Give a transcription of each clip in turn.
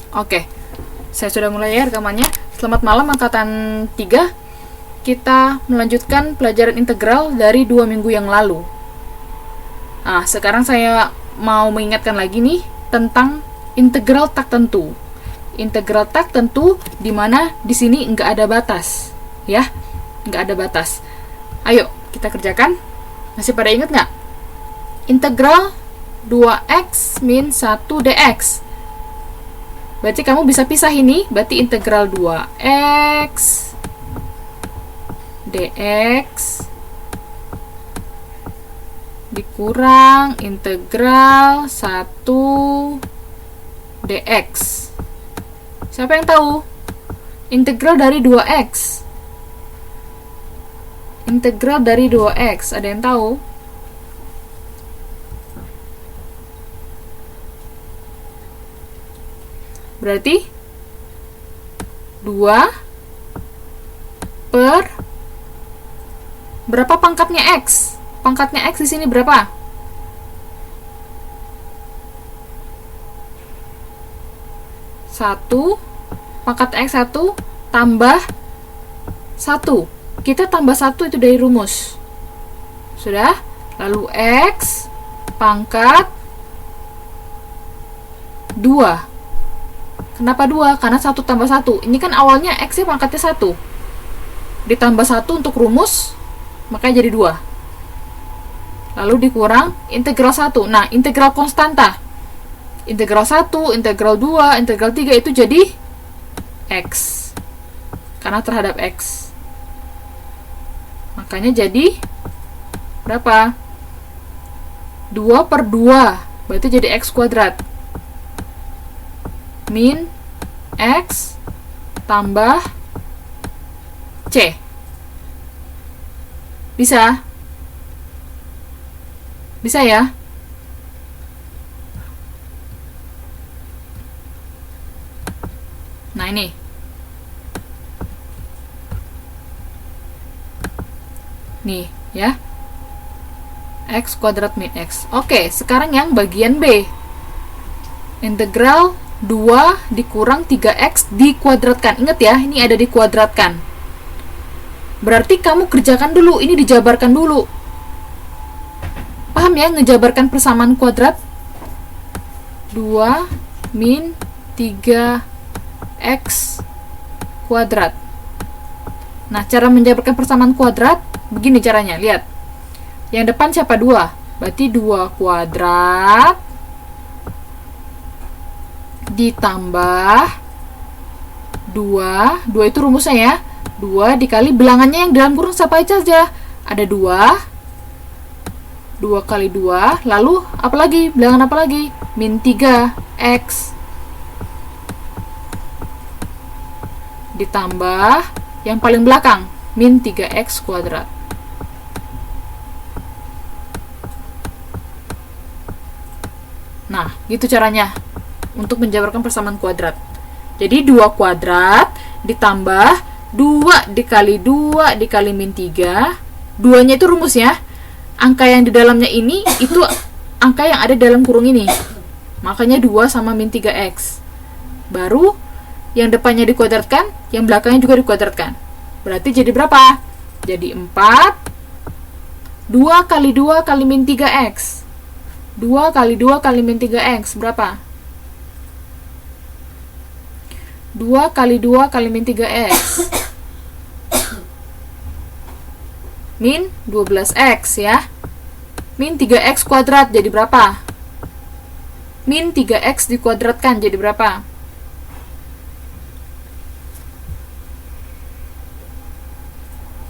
Oke, saya sudah mulai ya rekamannya. Selamat malam angkatan 3. Kita melanjutkan pelajaran integral dari 2 minggu yang lalu. Nah, sekarang saya mau mengingatkan lagi nih tentang integral tak tentu. Integral tak tentu di mana di sini nggak ada batas, ya, nggak ada batas. Ayo kita kerjakan. Masih pada ingat nggak? Integral 2x min 1 dx. Berarti kamu bisa pisah ini, berarti integral 2x dx dikurang integral 1 dx. Siapa yang tahu? Integral dari 2x. Integral dari 2x, ada yang tahu? Berarti 2 per berapa pangkatnya x? Pangkatnya x di sini berapa? 1. Pangkat x 1 tambah 1. Kita tambah 1 itu dari rumus. Sudah? Lalu x pangkat 2. Kenapa 2? Karena 1 tambah 1. Ini kan awalnya x-nya pangkatnya 1. Ditambah 1 untuk rumus, makanya jadi 2. Lalu dikurang integral 1. Nah, integral konstanta. Integral 1, integral 2, integral 3 itu jadi x. Karena terhadap x. Makanya jadi berapa? 2 per 2. Berarti jadi x kuadrat. Min x tambah c. Bisa? Bisa ya? Nah ini. Nih ya. X kuadrat min x. Oke, sekarang yang bagian B. Integral 2 dikurang 3x dikuadratkan. Ingat ya, ini ada dikuadratkan. Berarti kamu kerjakan dulu, ini dijabarkan dulu. Paham ya, ngejabarkan persamaan kuadrat? 2 min 3x kuadrat. Nah, cara menjabarkan persamaan kuadrat, begini caranya, lihat. Yang depan siapa? 2. Berarti 2 kuadrat ditambah 2 itu rumusnya ya, 2 dikali bilangannya yang dalam kurung siapa aja. Ada 2 kali 2, lalu apa lagi? Bilangan apa lagi? Min 3x ditambah yang paling belakang min 3x kuadrat. Nah, gitu caranya untuk menjabarkan persamaan kuadrat. Jadi 2 kuadrat ditambah 2 dikali 2 dikali min 3. 2-nya itu rumusnya. Angka yang di dalamnya ini itu angka yang ada dalam kurung ini. Makanya 2 sama min 3x. Baru yang depannya dikuadratkan, yang belakangnya juga dikuadratkan. Berarti jadi berapa? Jadi 4. 2 kali 2 kali min 3x. 2 kali 2 kali min 3x berapa? 2 kali 2 kali min 3x min 12x ya. Min 3x kuadrat jadi berapa? Min 3x dikuadratkan jadi berapa?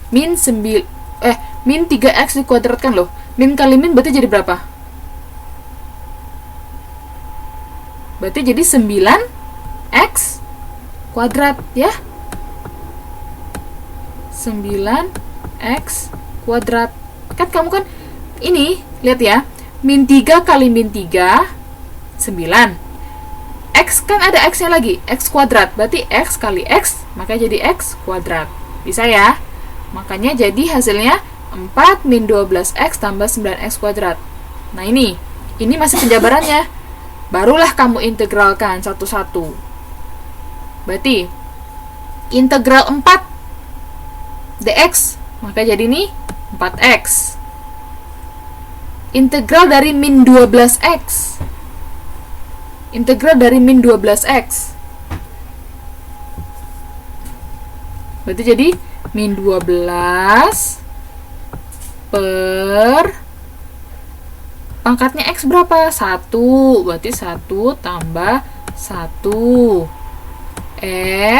Min 3x dikuadratkan loh. Min kali min berarti jadi berapa? Berarti jadi 9x kuadrat ya. 9x kuadrat. Kan kamu kan ini, lihat ya. Min 3 kali min 3 9. X kan ada x-nya lagi, x kuadrat. Berarti x kali x, makanya jadi x kuadrat. Bisa ya? Makanya jadi hasilnya 4 min 12x tambah 9x kuadrat. Nah ini masih penjabarannya. Barulah kamu integralkan satu-satu. Berarti integral 4 dx, maka jadi ini 4x. Integral dari min 12x. Integral dari min 12x. Berarti jadi min 12 per pangkatnya x berapa? 1. Berarti 1 tambah 1.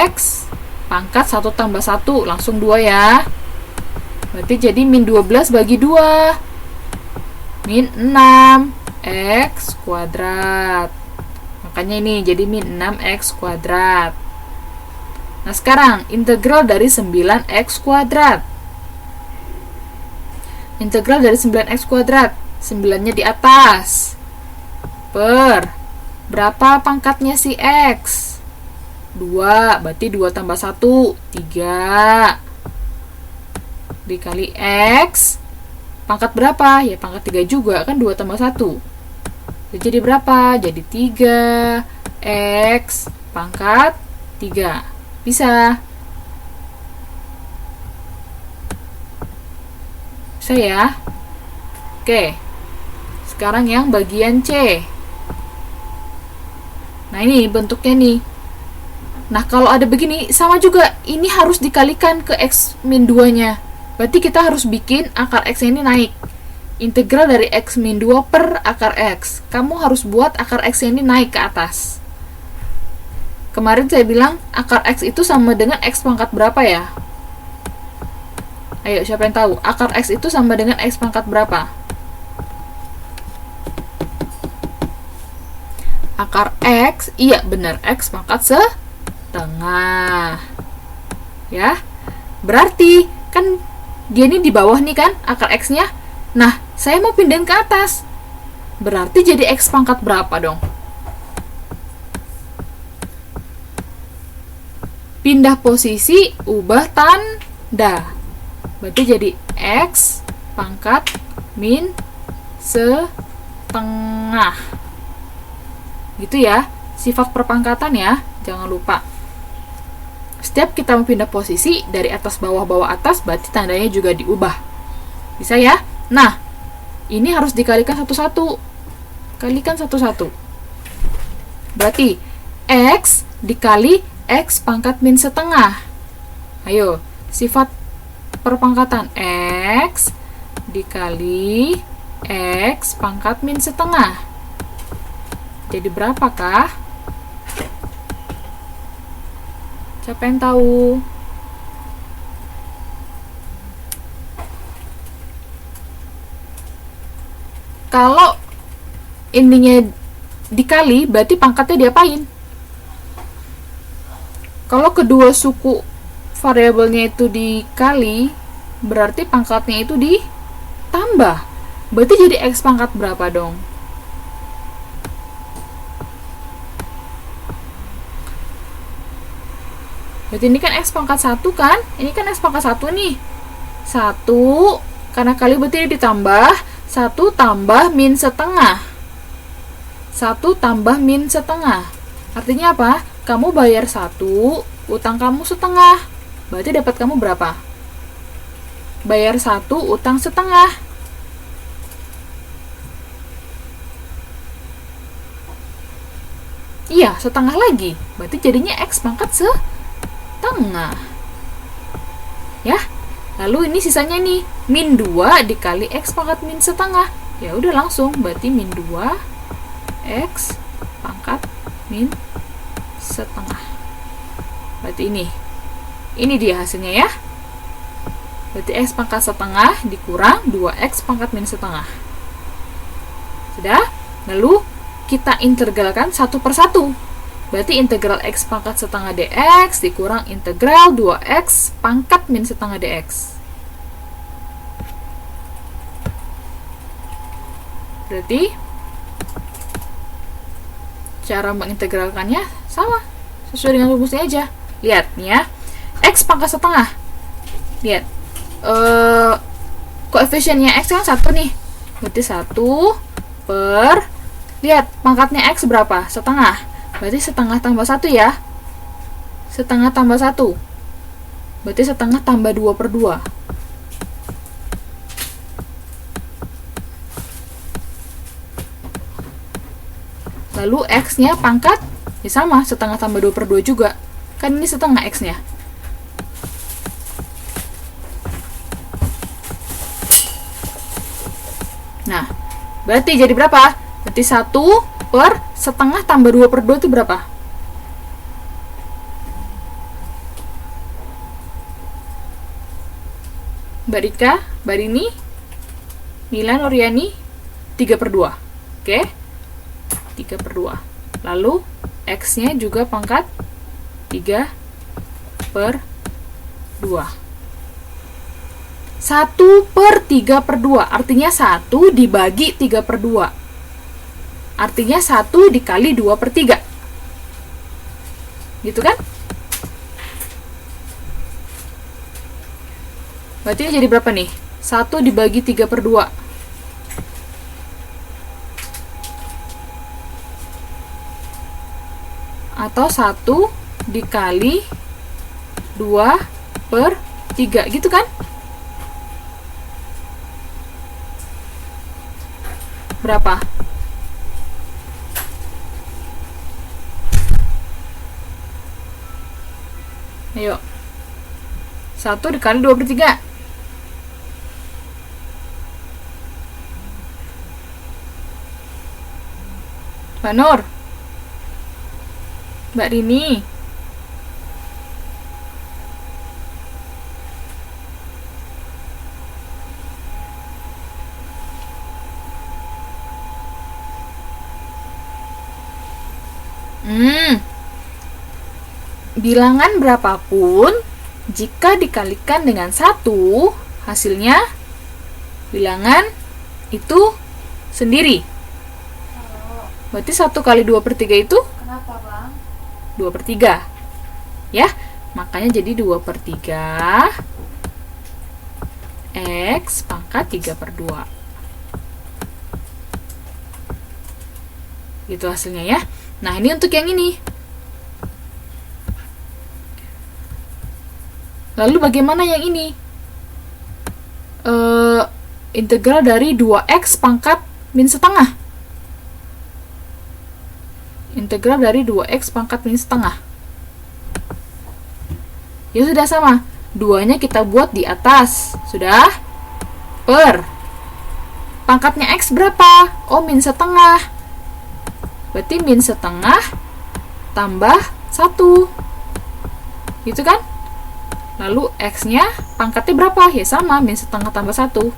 X pangkat 1 tambah 1. Langsung 2 ya. Berarti jadi min 12 bagi 2. Min 6 x kuadrat. Makanya ini jadi min 6x kuadrat. Nah sekarang integral dari 9x kuadrat. Integral dari 9x kuadrat. 9-nya di atas. Per berapa pangkatnya si x? 2. Berarti 2 tambah 1 3. Dikali x pangkat berapa? Ya pangkat 3 juga, kan 2 tambah 1. Jadi berapa? Jadi 3 x pangkat 3. Bisa? Bisa ya? Oke. Sekarang yang bagian C. Nah ini bentuknya nih. Nah kalau ada begini, sama juga. Ini harus dikalikan ke x min 2-nya. Berarti kita harus bikin akar x ini naik. Integral dari x min 2 per akar x. Kamu harus buat akar x ini naik ke atas. Kemarin saya bilang akar x itu sama dengan x pangkat berapa ya? Ayo, siapa yang tahu? Akar x itu sama dengan x pangkat berapa? Akar x, iya benar, x pangkat setengah. Ya. Berarti kan dia ini di bawah nih kan akar x-nya. Nah, saya mau pindahin ke atas. Berarti jadi x pangkat berapa dong? Pindah posisi, ubah tanda. Berarti jadi x pangkat min setengah. Gitu ya, sifat perpangkatan ya, jangan lupa. Setiap kita mau pindah posisi dari atas bawah bawah atas, berarti tandanya juga diubah. Bisa ya? Nah, ini harus dikalikan satu-satu. Kalikan satu-satu. Berarti x dikali x pangkat min setengah. Ayo, sifat perpangkatan x dikali x pangkat min setengah. Jadi berapakah? Siapa yang tahu? Kalau ininya dikali, berarti pangkatnya diapain? Kalau kedua suku variabelnya itu dikali, berarti pangkatnya itu ditambah. Berarti jadi x pangkat berapa dong? Berarti ini kan x pangkat 1 kan? Ini kan x pangkat 1 nih. 1, karena kali berarti ditambah. 1 tambah min setengah. 1 tambah min setengah. Artinya apa? Kamu bayar 1, utang kamu setengah. Berarti dapat kamu berapa? Bayar 1, utang setengah. Iya, setengah lagi. Berarti jadinya x pangkat setengah. Ya. Lalu ini sisanya nih, min 2 dikali x pangkat min setengah. Ya udah langsung, berarti min 2 x pangkat min setengah. Berarti ini dia hasilnya ya. Berarti x pangkat setengah dikurang 2x pangkat min setengah. Sudah? Lalu kita integralkan satu per satu. Berarti integral x pangkat setengah dx dikurang integral 2x pangkat min setengah dx. Berarti cara mengintegralkannya sama, sesuai dengan rumusnya aja. Lihat nih ya, x pangkat setengah. Lihat, koefisiennya x kan 1 nih. Berarti 1 per, lihat pangkatnya x berapa? Setengah. Berarti setengah tambah 1 ya. setengah tambah 1. Berarti setengah tambah 2/2. Lalu X-nya pangkat, ya sama, setengah tambah 2/2 juga. Kan ini setengah X-nya. Nah, berarti jadi berapa? Berarti 1 per setengah tambah 2/2 itu berapa? Mbak Rika, Mbak Rini, Milan, Loriani, 3/2. Oke? 3/2. Lalu X-nya juga pangkat 3/2. 1/3/2, artinya 1 dibagi 3/2. Artinya 1 dikali 2/3. Gitu kan? Berarti ini jadi berapa nih? 1 dibagi 3/2. Atau 1 dikali 2/3, gitu kan? Berapa? Ayo. 1 dikali 2/3. Mbak Nur, Mbak Rini, bilangan berapapun jika dikalikan dengan 1, hasilnya bilangan itu sendiri. Berarti 1 kali 2/3 itu? Kenapa, Bang? 2/3. Ya, makanya jadi 2/3 X pangkat 3/2. Gitu hasilnya ya. Nah, ini untuk yang ini. Lalu bagaimana yang ini? Integral dari 2X pangkat min setengah. Integral dari 2X pangkat min setengah. Ya sudah sama. 2-nya kita buat di atas. Sudah? Per. Pangkatnya X berapa? Oh, min setengah. Berarti min setengah tambah 1. Gitu kan? Lalu X-nya pangkatnya berapa? Ya sama, min setengah tambah 1.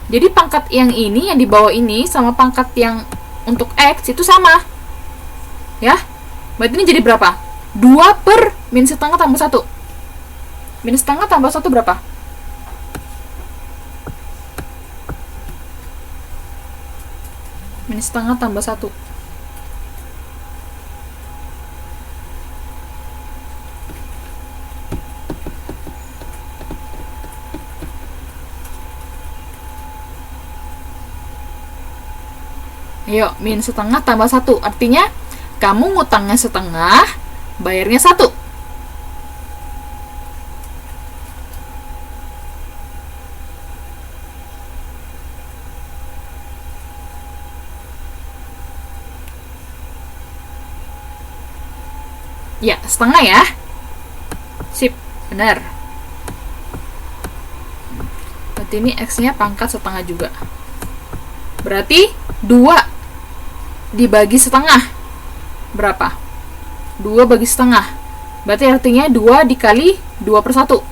Jadi pangkat yang ini, yang di bawah ini, sama pangkat yang untuk X itu sama. Ya? Berarti ini jadi berapa? 2 per min setengah tambah 1. Min setengah tambah 1 berapa? Min setengah tambah 1. Ayo, min setengah tambah 1. Artinya, kamu ngutangnya setengah, bayarnya 1. Ya, setengah ya. Sip, benar. Berarti ini X-nya pangkat setengah juga. Berarti 2 dibagi setengah berapa? 2 bagi setengah. Berarti artinya 2 dikali 2/1.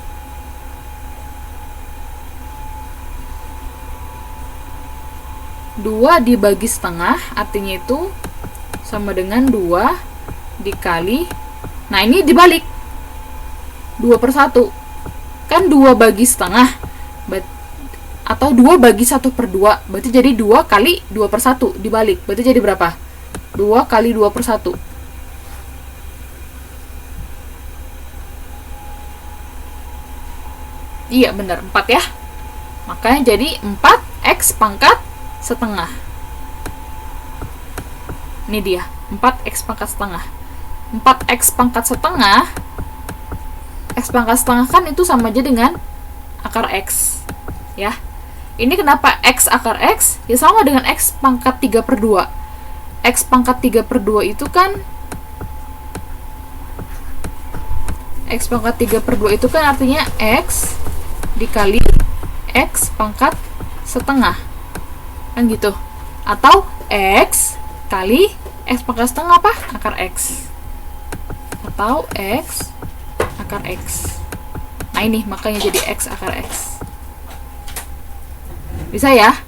2 dibagi setengah artinya itu sama dengan 2 dikali. Nah, ini dibalik. 2/1. Kan 2 bagi setengah. Atau 2 bagi 1/2. Berarti jadi 2 kali 2/1 dibalik. Berarti jadi berapa? 2 kali 2/1. Iya, benar. 4 ya. Makanya jadi 4X pangkat setengah. Ini dia, 4x pangkat setengah. 4x pangkat setengah, x pangkat setengah kan itu sama aja dengan akar x. Ya. Ini kenapa x akar x? Ya sama dengan x pangkat 3/2. X pangkat 3/2 itu kan x pangkat 3/2 itu kan artinya x dikali x pangkat setengah. Kan gitu. Atau x kali x pangkat setengah apa? Akar x. Atau x akar x. Nah ini makanya jadi x akar x. Bisa ya?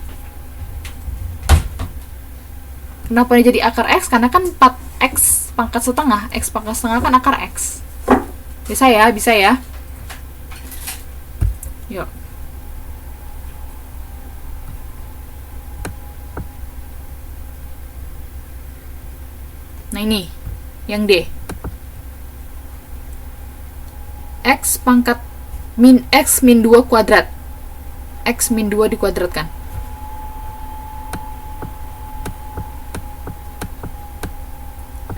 Kenapa ini jadi akar x? Karena kan 4x pangkat setengah. X pangkat setengah kan akar x. Bisa ya? Bisa ya? Yuk. Nah ini yang D. X pangkat min x min 2 kuadrat. X min 2 dikuadratkan.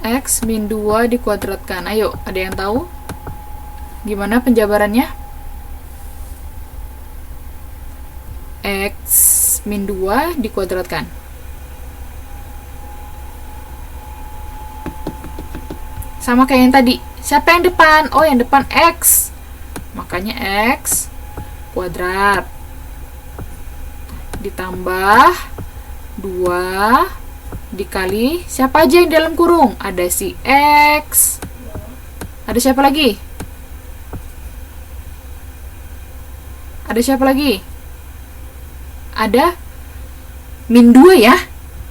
X min 2 dikuadratkan. Ayo, ada yang tahu? Gimana penjabarannya? X min 2 dikuadratkan. Sama kayak yang tadi. Siapa yang depan? Oh, yang depan X. Makanya X kuadrat ditambah 2 dikali siapa aja yang dalam kurung? Ada si X. Ada siapa lagi? Ada siapa lagi? Ada min 2 ya.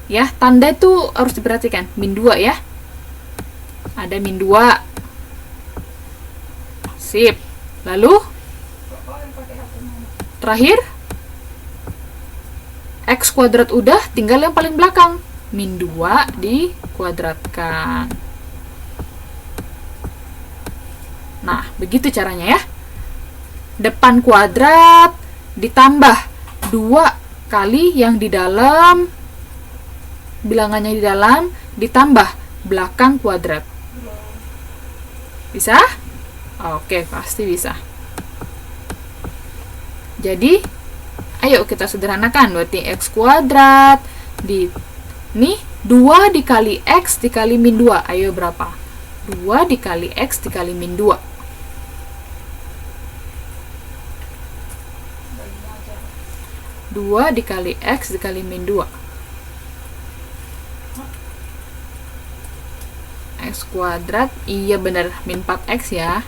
Ya, tanda itu harus diperhatikan. Min 2 ya. Ada min 2. Sip. Lalu terakhir x kuadrat udah, tinggal yang paling belakang min 2 dikuadratkan. Nah, begitu caranya ya. Depan kuadrat ditambah 2 kali yang di dalam, bilangannya di dalam, ditambah belakang kuadrat. Bisa? Oke, pasti bisa. Jadi, ayo kita sederhanakan. Berarti x kuadrat ini 2 dikali x dikali min 2. Ayo berapa? 2 dikali x dikali min 2. Dua dikali x dikali min 2. X kuadrat, iya benar, min 4x ya.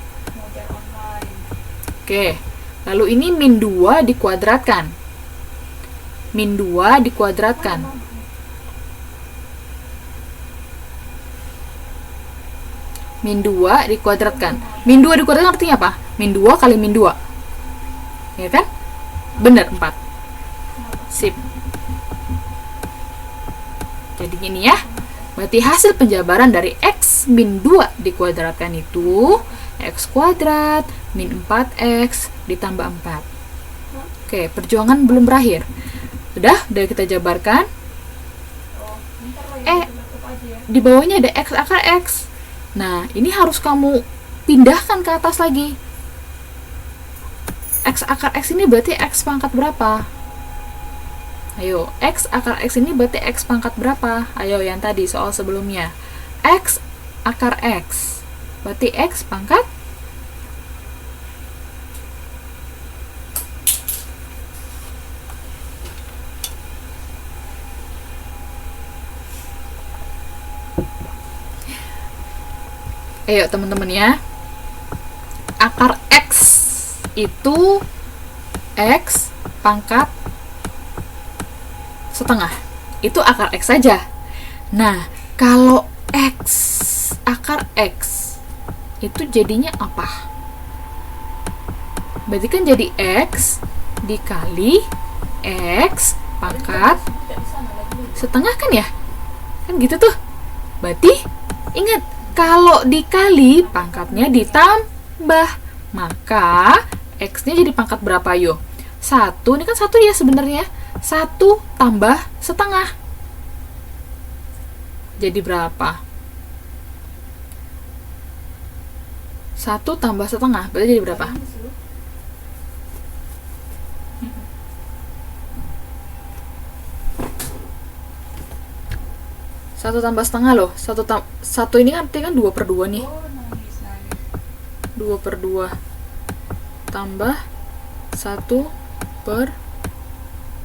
Oke, lalu ini min 2 dikuadratkan. Min 2 dikuadratkan. Min 2 dikuadratkan. Min 2 dikuadratkan artinya apa? Min 2 kali min 2. Ya kan? Benar, 4. Sip. Jadi gini ya. Berarti hasil penjabaran dari x min 2 dikuadratkan itu x kuadrat min 4x ditambah 4. Oke, perjuangan belum berakhir. Udah kita jabarkan. Di bawahnya ada x akar x. Nah, ini harus kamu pindahkan ke atas lagi. X akar x ini berarti x pangkat berapa? Ayo, x akar x ini berarti x pangkat berapa? Ayo, yang tadi soal sebelumnya. X akar x berarti x pangkat ayo teman-teman ya. Akar x itu x pangkat setengah. Itu akar x saja. Nah, kalau x akar x itu jadinya apa? Berarti kan jadi x dikali x pangkat setengah kan ya? Kan gitu tuh. Berarti ingat, kalau dikali pangkatnya ditambah, maka x-nya jadi pangkat berapa yo? 1, ini kan 1 ya sebenarnya. 1 tambah setengah. jadi berapa? 1 tambah setengah berarti jadi berapa? 1 tambah setengah loh. 1 ini kan 2 per 2 nih. 2 per 2 tambah 1 per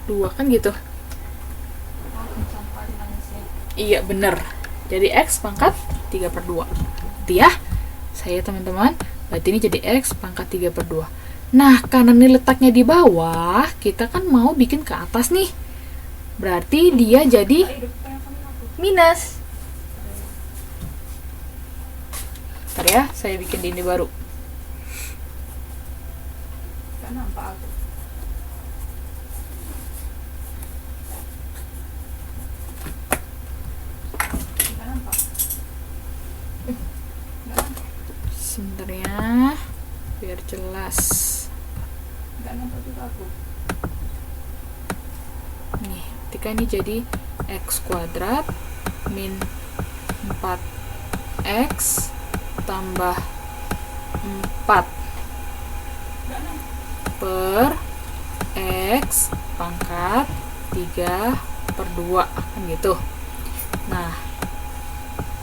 2 kan gitu. Iya bener. Jadi X pangkat 3 per 2 itu ya saya teman-teman. Berarti ini jadi X pangkat 3 per 2. Nah karena ini letaknya di bawah, kita kan mau bikin ke atas nih, berarti dia jadi minus. Bentar ya, saya bikin di ini baru. Sebentar ya, biar jelas. Nih, ketika ini jadi X kuadrat min 4X tambah 4 per X pangkat 3 per 2 kan gitu. Nah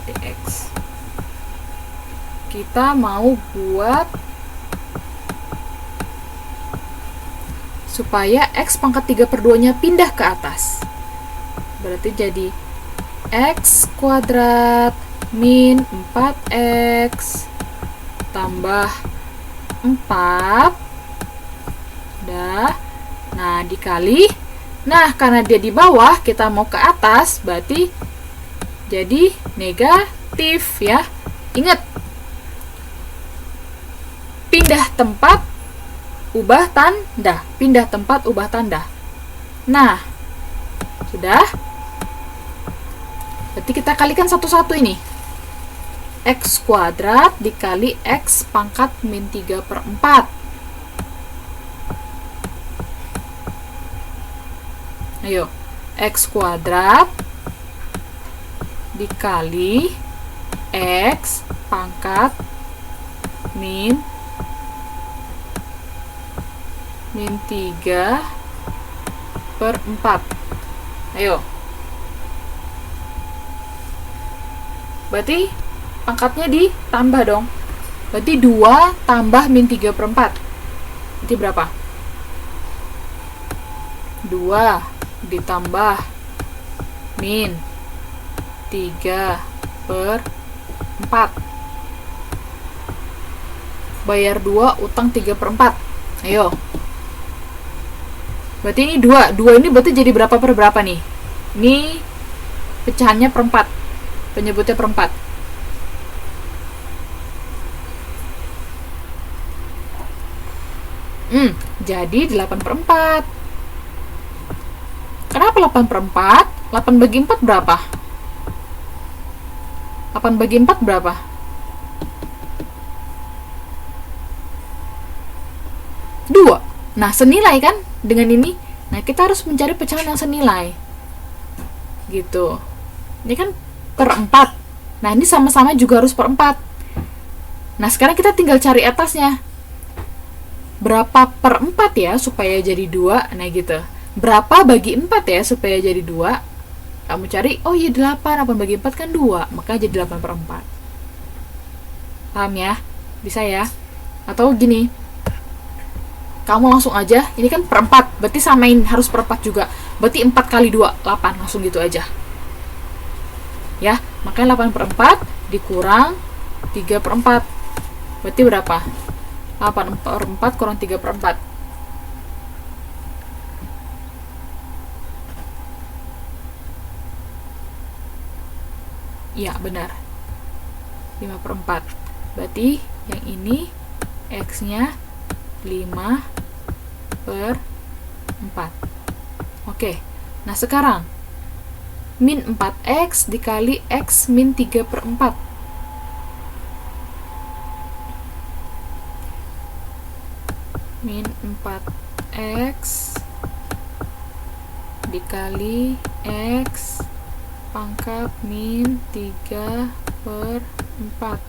dx kita mau buat supaya X pangkat 3 per 2 nya pindah ke atas, berarti jadi X kuadrat min 4X tambah 4 dah. Nah dikali, nah karena dia di bawah kita mau ke atas berarti jadi negatif ya. Ingat, pindah tempat ubah tanda, pindah tempat ubah tanda. Nah sudah, berarti kita kalikan satu-satu ini. X kuadrat dikali X pangkat min 3 per 4. Ayo, X kuadrat dikali X pangkat min 3 per 4. Ayo. Berarti pangkatnya ditambah dong. Berarti 2 tambah min 3 per 4. Berarti berapa? 2 ditambah min 3 per 4. Bayar 2, utang 3 per 4. Ayo. Berarti ini 2. 2 ini berarti jadi berapa per berapa nih? Ini pecahannya per 4. Penyebutnya per 4. Jadi 8 per 4. Kenapa 8 per 4? 8 bagi 4 berapa? 8 bagi 4 berapa? 2. Nah, senilai kan dengan ini? Nah, kita harus mencari pecahan yang senilai. Gitu. Ini kan per 4. Nah, ini sama-sama juga harus per 4. Nah, sekarang kita tinggal cari atasnya. Berapa per 4 ya supaya jadi 2? Nah, gitu. Berapa bagi 4 ya supaya jadi 2? Kamu cari, oh iya 8 bagi 4 kan 2, maka jadi 8 per 4. Paham ya? Bisa ya? Atau gini, kamu langsung aja, ini kan per 4, berarti samain harus per 4 juga. Berarti 4 kali 2, 8, langsung gitu aja. Ya, makanya 8 per 4 dikurang 3 per 4. Berarti berapa? 8 per 4 kurang 3 per 4. Iya, benar. 5 per 4. Berarti yang ini X-nya 5 per 4. Oke. Nah, sekarang min 4X dikali X min 3 per 4. Min 4X dikali X pangkat min 3 per 4.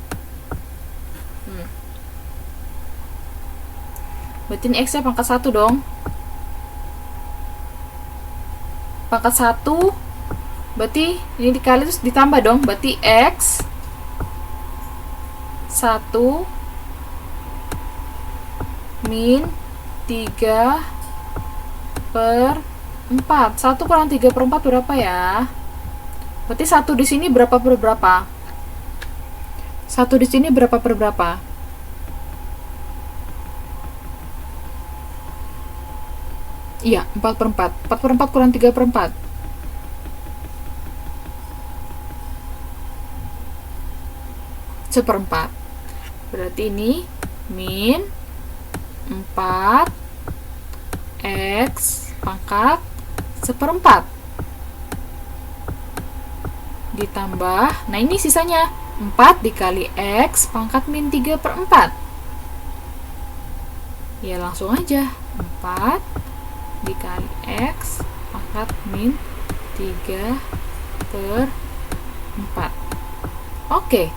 Berarti ini X nya pangkat 1 dong. Pangkat 1 berarti ini dikali terus ditambah dong. Berarti X 1 min 3 per 4. 1 kurang 3 per 4 berapa ya? Berarti 1 di sini berapa per berapa? 1 di sini berapa per berapa? Iya, 4 per 4. 4 per 4 kurang 3 per 4. Seperempat. Berarti ini min 4 X pangkat seperempat. Ditambah, nah ini sisanya 4 dikali X pangkat min 3 per 4. Ya langsung aja 4 dikali X pangkat min 3 per 4. Oke,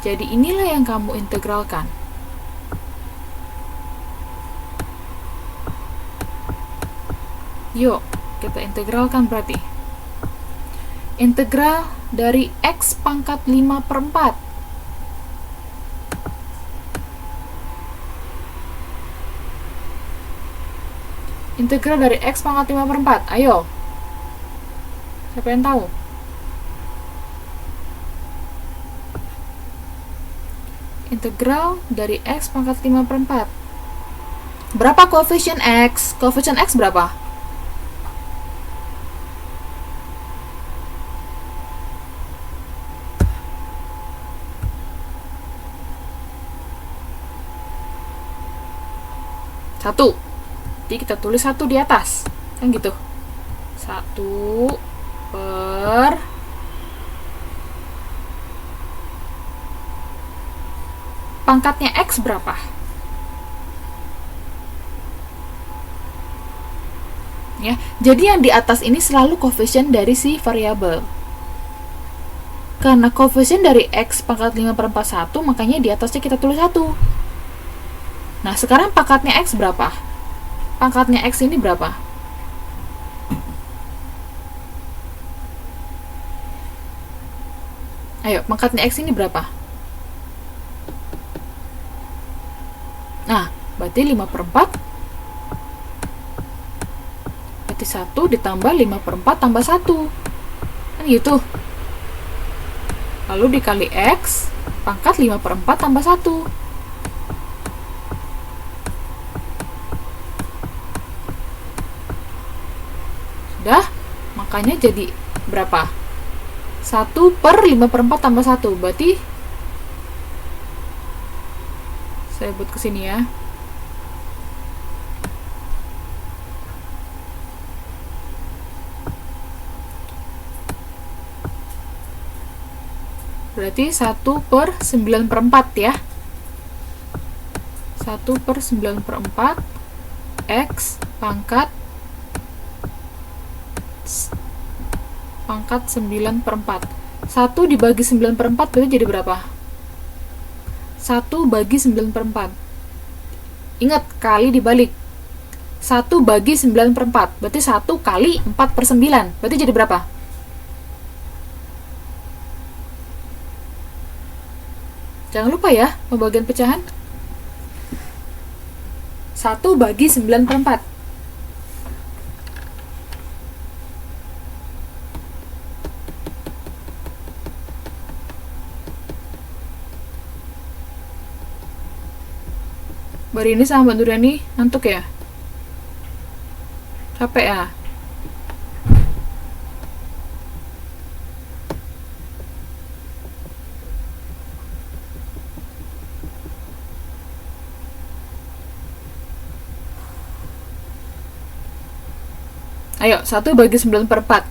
jadi inilah yang kamu integralkan. Yuk, kita integralkan berarti. Integral dari X pangkat 5 per 4. Integral dari X pangkat 5 per 4. Ayo. Siapa yang tahu? Integral dari X pangkat 5 per 4. Berapa koefisien X? Koefisien X berapa? Satu. Jadi kita tulis 1 di atas. Kan gitu. 1 per pangkatnya X berapa? Ya, jadi yang di atas ini selalu koefisien dari si variabel. Karena koefisien dari X pangkat 5 per 4 1, makanya di atasnya kita tulis 1. Nah, sekarang pangkatnya X berapa? Pangkatnya X ini berapa? Ayo, pangkatnya X ini berapa? Nah, berarti 5 per 4. Berarti 1 ditambah 5 per 4 tambah 1. Kan gitu. Lalu dikali X, pangkat 5 per 4 tambah 1. Sudah, makanya jadi berapa? 1 per 5 per 4 tambah 1. Berarti saya buat ke sini ya. Berarti 1 per 9 per 4 ya. 1 per 9 per 4 X pangkat 9 per 4. 1 dibagi 9 per 4 berarti jadi berapa? 1 bagi 9 per 4. Ingat, kali dibalik. 1 bagi 9 per 4. Berarti 1 kali 4 per 9. Berarti jadi berapa? Jangan lupa ya, pembagian pecahan. 1 bagi 9 per 4. Bari ini sama Mbak Nuriani ngantuk ya? Capek ya? Ayo, 1 bagi 9 per 4.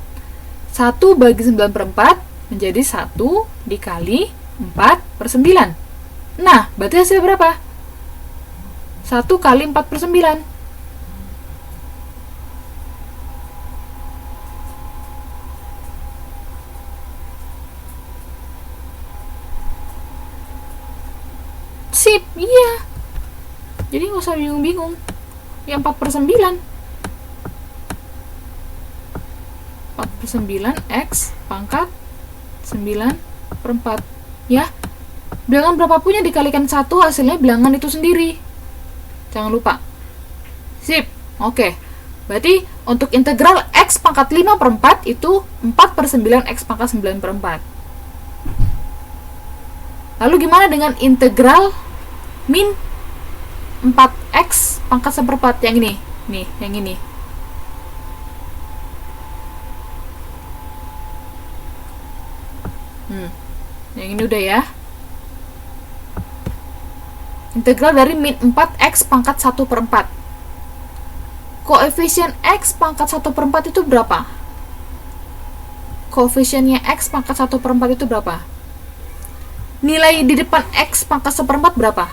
1 bagi 9 per 4 menjadi 1 dikali 4 per 9. Nah, berarti hasilnya berapa? 1 kali 4 per 9. Sip, iya. Jadi nggak usah bingung-bingung. Ya 4/9. 4/9 X pangkat 9/4. Ya, bilangan berapapun yang dikalikan 1 hasilnya bilangan itu sendiri. Jangan lupa. Sip, oke. Berarti untuk integral X pangkat 5/4 itu 4/9 X pangkat 9/4. Lalu gimana dengan integral min 4X pangkat 1/4? Yang ini. Nih, yang ini. Yang ini udah ya. Integral dari min 4X pangkat 1/4. Koefisien X pangkat 1/4 itu berapa? Koefisiennya X pangkat 1/4 itu berapa? Nilai di depan X pangkat 1/4 berapa?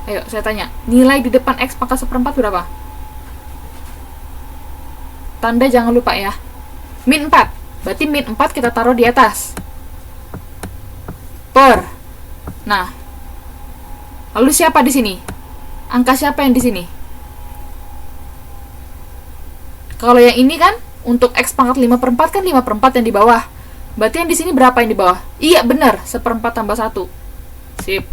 Ayo, saya tanya. Nilai di depan X pangkat 1/4 berapa? Tanda jangan lupa ya. Min 4. Berarti min 4 kita taruh di atas. Per. Nah. Lalu siapa di sini? Angka siapa yang di sini? Kalau yang ini kan untuk X pangkat 5/4 kan 5/4 yang di bawah. Berarti yang di sini berapa yang di bawah? Iya, benar. 1/4 tambah 1. Sip.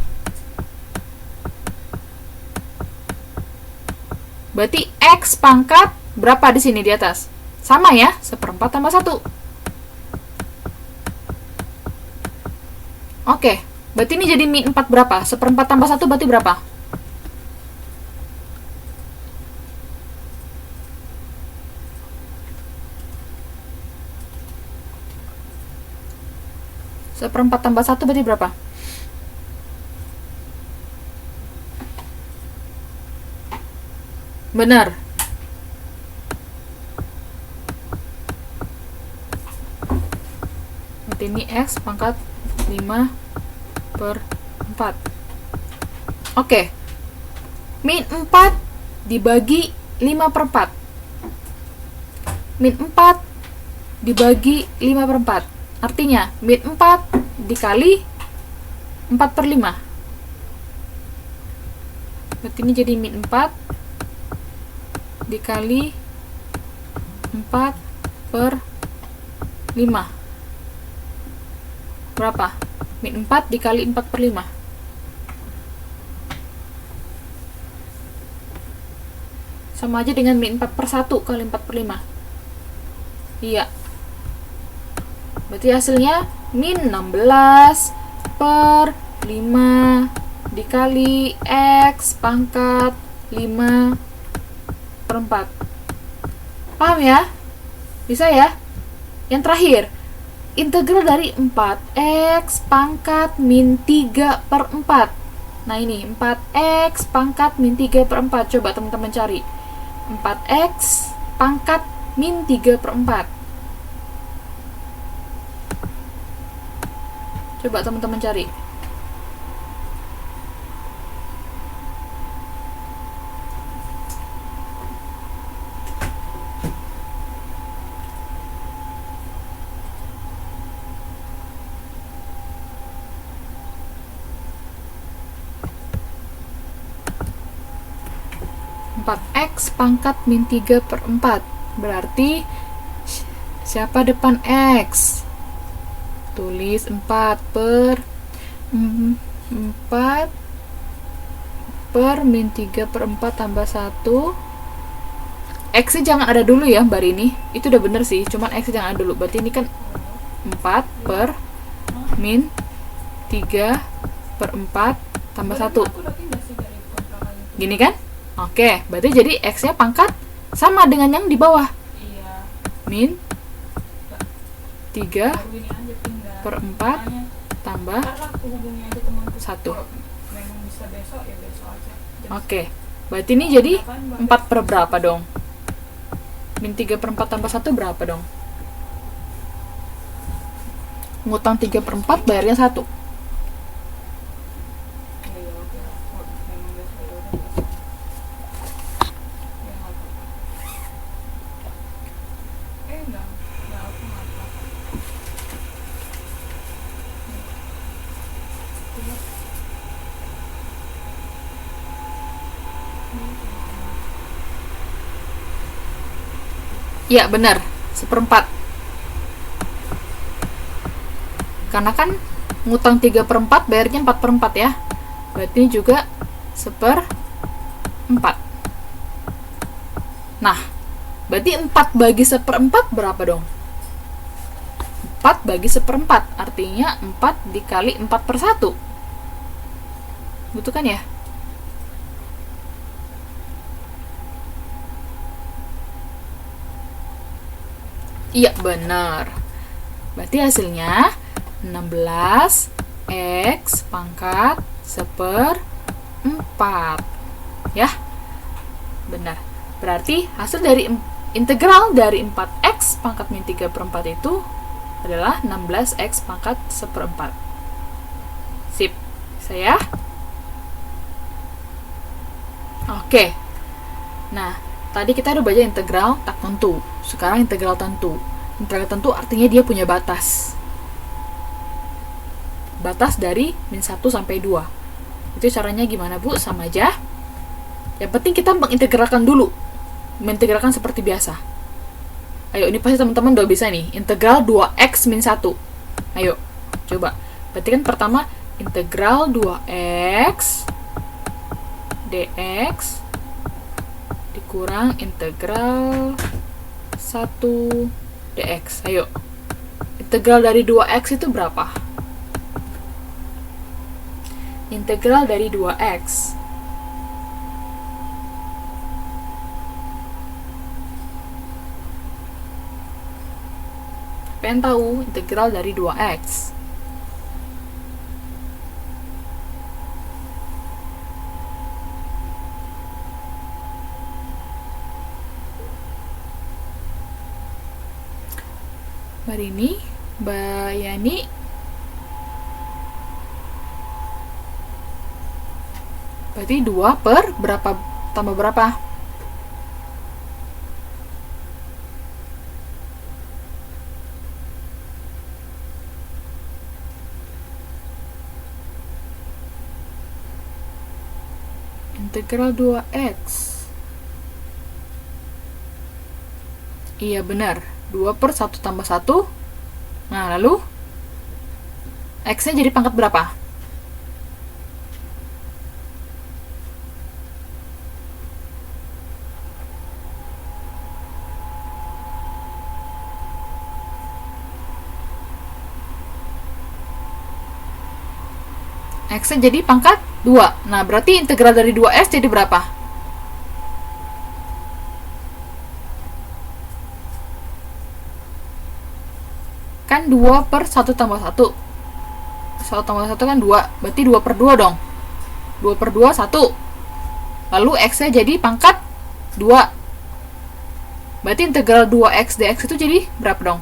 Berarti X pangkat berapa di sini di atas? Sama ya, 1/4 tambah 1. Oke, berarti ini jadi min 4 berapa? 1/4 tambah 1 berarti berapa? Seperempat tambah 1 berarti berapa? Benar. Berarti ini X pangkat 5/4. Oke. Min 4 dibagi 5/4. Min 4 dibagi 5/4. Artinya, min 4 dikali 4/5. Berarti ini jadi min 4 dikali 4/5. Berapa? Min 4 dikali 4/5. Sama aja dengan min 4/1 kali 4/5. Iya. Berarti hasilnya min 16/5 dikali X pangkat 5/4. Paham ya? Bisa ya? Yang terakhir, integral dari 4X pangkat min 3/4. Nah ini, 4X pangkat min 3/4. Coba teman-teman cari. 4X pangkat min 3/4. Coba teman-teman cari. X pangkat min 3/4. Berarti siapa depan X? Tulis 4 per min 3/4 tambah 1. X-nya jangan ada dulu ya, Mbak Rini. Itu udah bener sih, cuman X-nya jangan ada dulu. Berarti ini kan 4 per min 3/4 tambah 1. Gini kan? Oke, berarti jadi X-nya pangkat sama dengan yang di bawah. Min 3/4 tambah 1. Oke, berarti ini jadi 4 per berapa dong? Min 3/4 tambah 1 berapa dong? Ngutang 3/4 bayarnya 1. Iya, benar. 1/4. Karena kan ngutang 3/4, bayarnya 4/4 ya. Berarti ini juga 1/4. Nah, berarti 4 bagi 1/4 berapa dong? 4 bagi 1/4, artinya 4 dikali 4/1. Gitu kan ya? Iya, benar. Berarti hasilnya 16 X pangkat 1/4. Ya, benar. Berarti hasil dari integral dari 4X pangkat min 3/4 itu adalah 16X pangkat 1/4. Sip. Saya. Oke. Nah, tadi kita udah baca integral tak tentu. Sekarang integral tentu. Integral tentu artinya dia punya batas. Batas dari min 1 sampai 2. Itu caranya gimana, Bu? Sama aja. Yang penting kita mengintegralkan dulu. Mengintegralkan seperti biasa. Ayo, ini pasti teman-teman udah bisa nih. Integral 2x min 1. Ayo, coba. Berarti kan pertama integral 2x dx dikurang integral 1 dx. Ayo. Integral dari 2x itu berapa? Integral dari 2x. Pengen tahu integral dari 2x? Mbak Rini, Mbak Yani, berarti 2 per berapa tambah berapa? Integral 2x. Iya, benar. 2 per 1 tambah 1. Nah, lalu x-nya jadi pangkat berapa? X-nya jadi pangkat 2. Nah, berarti integral dari 2x jadi berapa? Kan 2 per 1 tambah 1. 1 tambah 1 kan 2. Berarti 2 per 2 dong. 2 per 2, 1. Lalu x-nya jadi pangkat 2. Berarti integral 2x dx itu jadi berapa dong?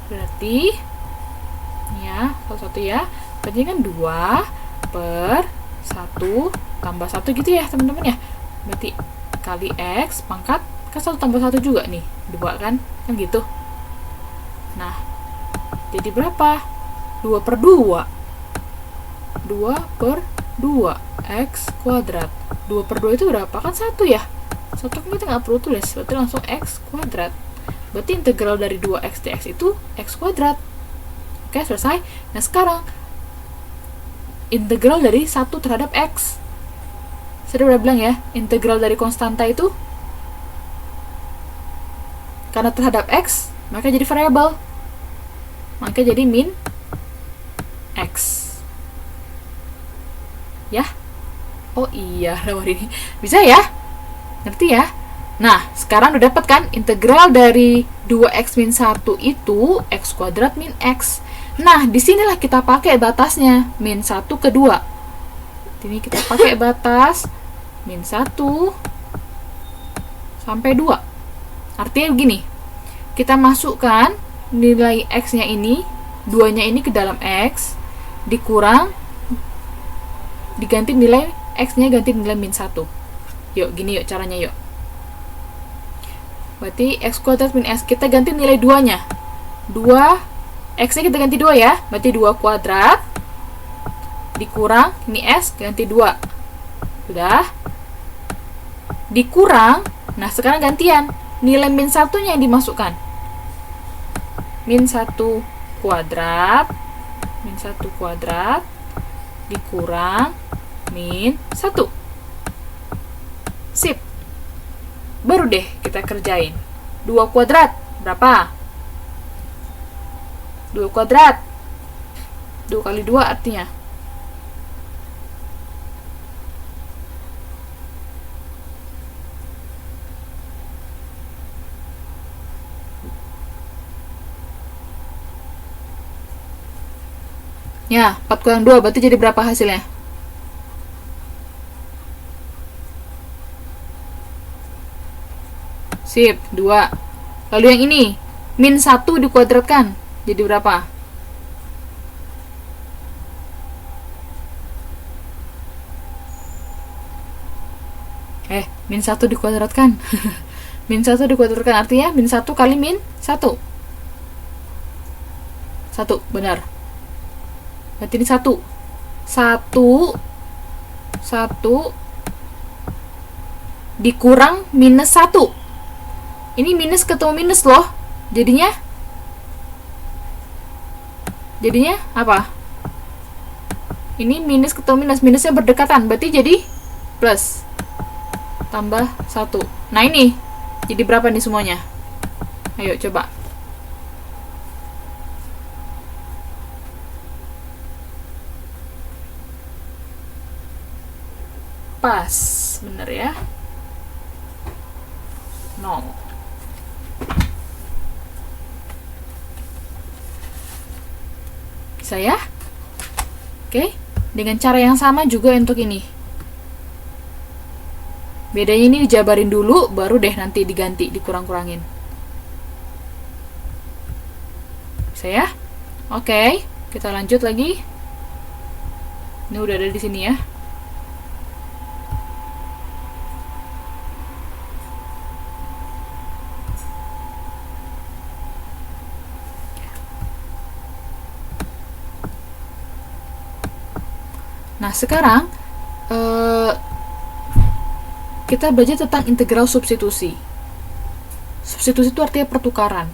Berarti ya, satu ya. Berarti kan 2 per 1 tambah 1 gitu ya, teman-teman ya. Berarti kali x pangkat kan 1 tambah 1 juga nih, 2 kan? Kan gitu. Nah, jadi berapa? 2 per 2. 2 per 2 x kuadrat. 2 per 2 itu berapa? Kan 1 ya. 1 kan kita nggak perlu tulis, berarti langsung x kuadrat. Berarti integral dari 2x dx itu x kuadrat. Oke, selesai. Nah, sekarang integral dari 1 terhadap x. Saya udah bilang ya, integral dari konstanta itu karena terhadap x, maka jadi variabel. Maka jadi min x. Ya? Oh iya, ini bisa ya? Ngerti ya? Nah, sekarang udah dapat kan integral dari 2x min 1 itu x kuadrat min x. Nah, disinilah kita pakai batasnya, min 1 ke 2. Ini kita pakai batas min 1 sampai 2. Artinya begini, kita masukkan nilai x-nya ini, 2-nya ini ke dalam x, dikurang, diganti nilai x-nya ganti nilai min 1. Yuk, gini yuk caranya yuk. Berarti x kuadrat min x, kita ganti nilai 2-nya. 2 X-nya kita ganti 2 ya. Berarti 2 kuadrat dikurang, ini S ganti 2. Sudah. Dikurang, nah sekarang gantian. Nilai min 1-nya yang dimasukkan. Min 1 kuadrat. Min 1 kuadrat dikurang min 1. Sip. Baru deh kita kerjain. 2 kuadrat berapa? 2 kuadrat. 2 kali 2 artinya. Ya, 4 kurang 2 berarti jadi berapa hasilnya? Sip, 2. Lalu yang ini, min 1 dikuadratkan. Jadi berapa? Min 1 dikuadratkan. Min 1 dikuadratkan artinya min 1 kali min 1. 1, benar. Berarti ini 1. 1 dikurang minus 1. Ini minus ketemu minus loh. Jadinya apa? Ini minus ketemu minus. Minusnya berdekatan. Berarti jadi plus. Tambah 1. Nah ini. Jadi berapa nih semuanya? Ayo coba. Pas, bener ya. 0. Bisa ya? Oke, dengan cara yang sama juga untuk ini. Bedanya ini dijabarin dulu, baru deh nanti diganti, dikurang-kurangin. Bisa ya? Oke, kita lanjut lagi. Ini udah ada di sini ya. Nah, sekarang kita belajar tentang integral substitusi. Substitusi itu artinya pertukaran.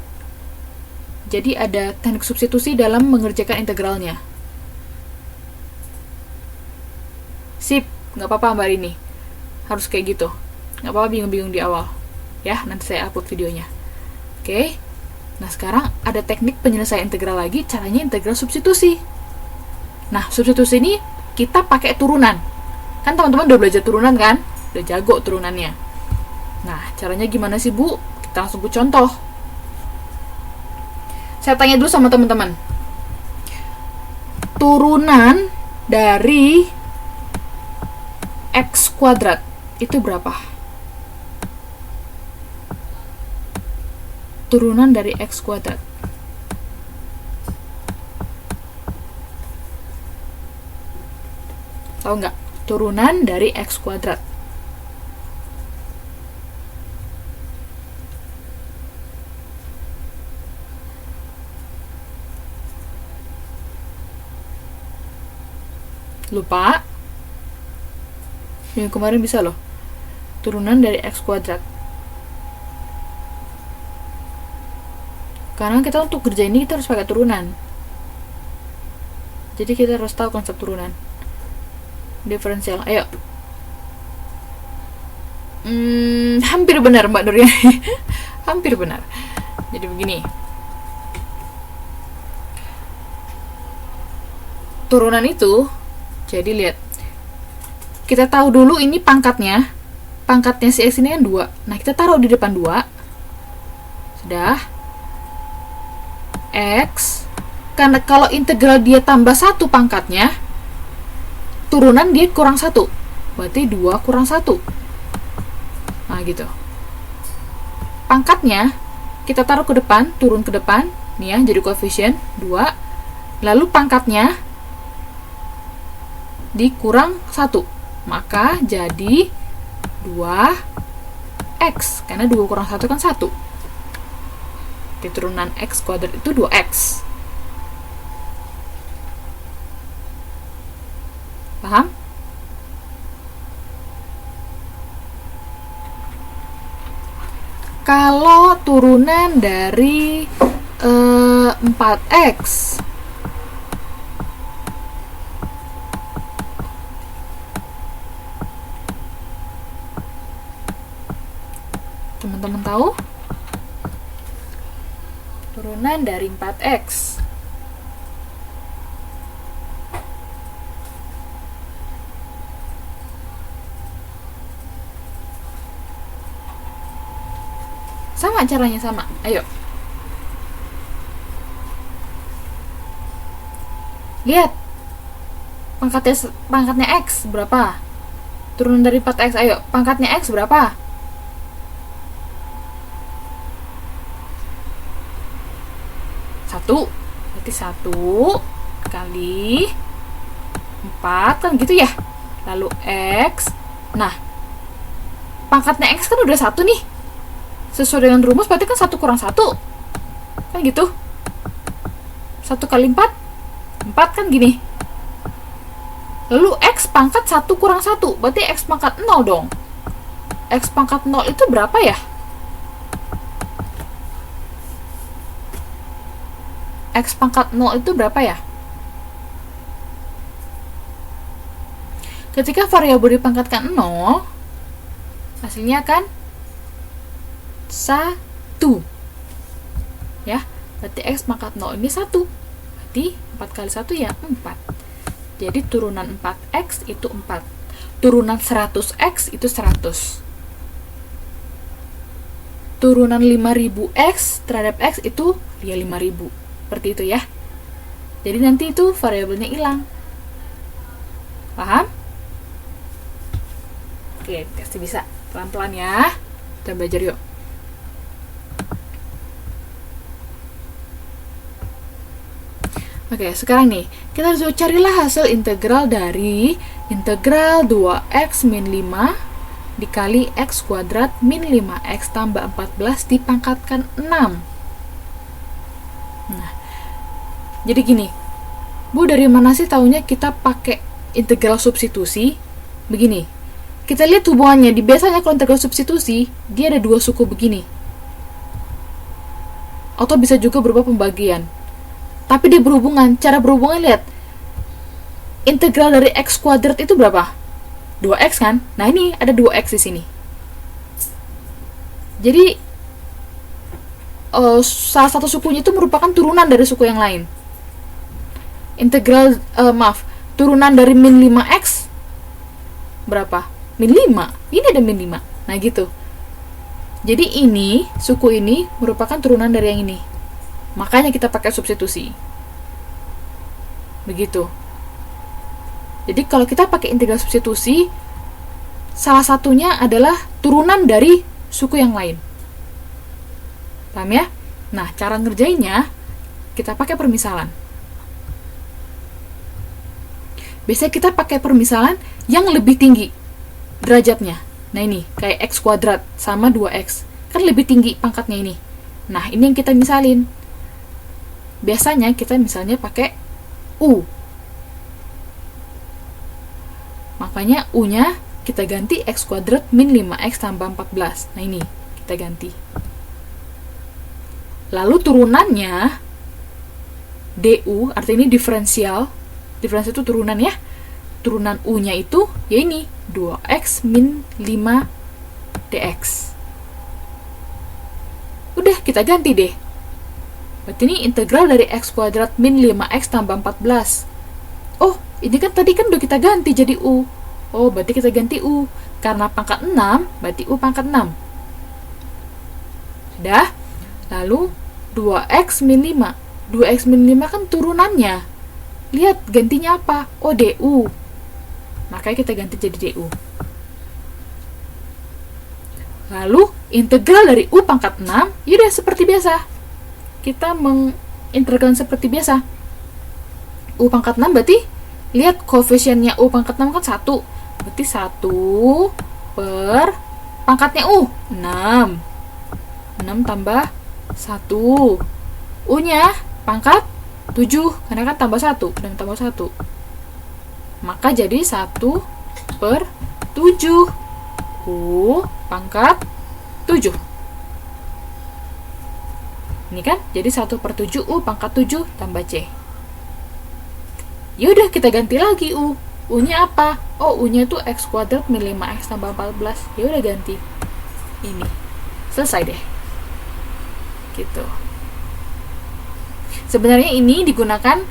Jadi ada teknik substitusi dalam mengerjakan integralnya. Sip, nggak apa-apa Mbak Rini. Harus kayak gitu. Nggak apa-apa bingung-bingung di awal. Ya, nanti saya upload videonya. Oke. Nah, sekarang ada teknik penyelesaian integral lagi, caranya integral substitusi. Nah, substitusi ini kita pakai turunan. Kan teman-teman udah belajar turunan kan? Udah jago turunannya. Nah, caranya gimana sih, Bu? Kita langsung ke contoh. Saya tanya dulu sama teman-teman. Turunan dari X kuadrat itu berapa? Turunan dari X kuadrat. Tahu nggak? Turunan dari X kuadrat. Lupa? Yang kemarin bisa loh. Turunan dari X kuadrat. Karena kita untuk kerja ini kita harus pakai turunan. Jadi kita harus tahu konsep turunan. Diferensial, ayo. Hampir benar Mbak Nuryani. Hampir benar. Jadi begini. Turunan itu, jadi lihat. Kita tahu dulu ini pangkatnya. Pangkatnya si X ini kan 2. Nah, kita taruh di depan 2. Sudah. X. Karena kalau integral dia tambah 1 pangkatnya, turunan dia kurang 1. Berarti 2 kurang 1. Nah, gitu. Pangkatnya kita taruh ke depan, turun ke depan. Nih ya, jadi koefisien 2. Lalu pangkatnya dikurang 1. Maka jadi 2x. Karena 2 kurang 1 kan 1. Di turunan X kuadrat itu 2x. Kalau turunan dari 4x, teman-teman tahu? Turunan dari 4x. Sama caranya, sama. Ayo. Lihat. Pangkatnya x berapa? Turunan dari 4x. Ayo, pangkatnya x berapa? 1. Berarti 1 kali 4 kan gitu ya. Lalu x. Nah, pangkatnya x kan udah 1 nih. Sesuai dengan rumus berarti kan 1 kurang 1. Kan gitu. 1 kali 4, 4 kan gini. Lalu x pangkat 1 kurang 1, berarti x pangkat 0 dong. X pangkat 0 itu berapa ya? X pangkat 0 itu berapa ya? Ketika variabel dipangkatkan 0, hasilnya kan 1. Ya, berarti x pangkat 0 ini 1. Berarti 4 kali 1 ya 4. Jadi turunan 4x itu 4. Turunan 100x itu 100. Turunan 5000x terhadap x itu ya 5000. Seperti itu ya. Jadi nanti itu variabelnya hilang. Paham? Oke, pasti bisa. Pelan-pelan ya. Kita belajar yuk. Oke, sekarang nih, kita harus carilah hasil integral dari integral 2x min 5 dikali x kuadrat min 5x tambah 14 dipangkatkan 6. Nah, jadi gini, Bu, dari mana sih taunya kita pakai integral substitusi? Begini, kita lihat hubungannya. Biasanya kalau integral substitusi, dia ada dua suku begini. Atau bisa juga berupa pembagian. Tapi dia berhubungan. Cara berhubungan, lihat. Integral dari x kuadrat itu berapa? 2x kan? Nah, ini ada 2x di sini. Jadi, salah satu sukunya itu merupakan turunan dari suku yang lain. Integral, turunan dari min 5x berapa? Min 5. Ini ada min 5. Nah, gitu. Jadi ini, suku ini merupakan turunan dari yang ini. Makanya kita pakai substitusi. Begitu. Jadi kalau kita pakai integral substitusi, salah satunya adalah turunan dari suku yang lain. Paham ya? Nah, cara ngerjainnya, kita pakai permisalan. Biasanya kita pakai permisalan yang lebih tinggi derajatnya. Nah ini, kayak x kuadrat sama 2x. Kan lebih tinggi pangkatnya ini. Nah, ini yang kita misalin. Biasanya kita misalnya pakai U. Makanya U-nya kita ganti x kuadrat min 5x tambah 14. Nah ini, kita ganti. Lalu turunannya du, artinya ini diferensial. Diferensial itu turunan ya. Turunan u-nya itu ya ini 2x min 5 dx. Udah, kita ganti deh. Berarti ini integral dari x kuadrat min 5x tambah 14. Oh, ini kan tadi kan udah kita ganti jadi u. Oh, berarti kita ganti u. Karena pangkat 6, berarti u pangkat 6. Sudah? Lalu 2x min 5. 2x min 5 kan turunannya. Lihat gantinya apa? Oh, du. Makanya kita ganti jadi du. Lalu integral dari u pangkat 6, yaudah seperti biasa. Kita mengintegralkan seperti biasa. U pangkat 6 berarti lihat koefisiennya u pangkat 6 kan 1. Berarti 1 per pangkatnya u 6. 6 tambah 1. U-nya pangkat 7 karena kan tambah 1 dan tambah 1. Maka jadi 1 per 7. U pangkat 7. Ini kan jadi 1/7 U pangkat 7 tambah C. Yaudah kita ganti lagi U. U-nya apa? Oh, U-nya itu X kuadrat min 5X tambah 14. Yaudah ganti. Ini. Selesai deh. Gitu. Sebenarnya ini digunakan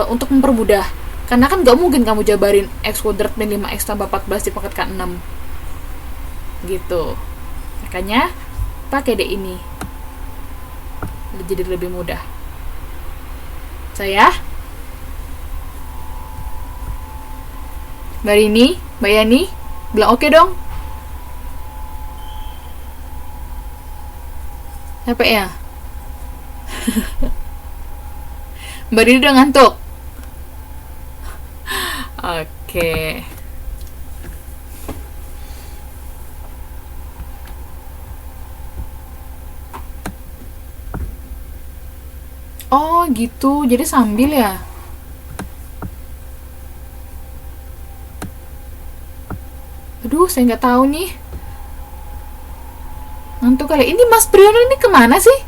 untuk mempermudah. Karena kan gak mungkin kamu jabarin X kuadrat min 5X tambah 14 dipangkatkan 6. Gitu. Makanya pakai deh ini. Jadi lebih mudah. Saya Mbak Rini, Mbak Yani, bilang oke dong. Capek ya? Mbak Rini udah ngantuk. Oke. Oh gitu, jadi sambil ya? Aduh, saya nggak tahu nih. Ngantuk kali. Ini Mas Priyono ini kemana sih?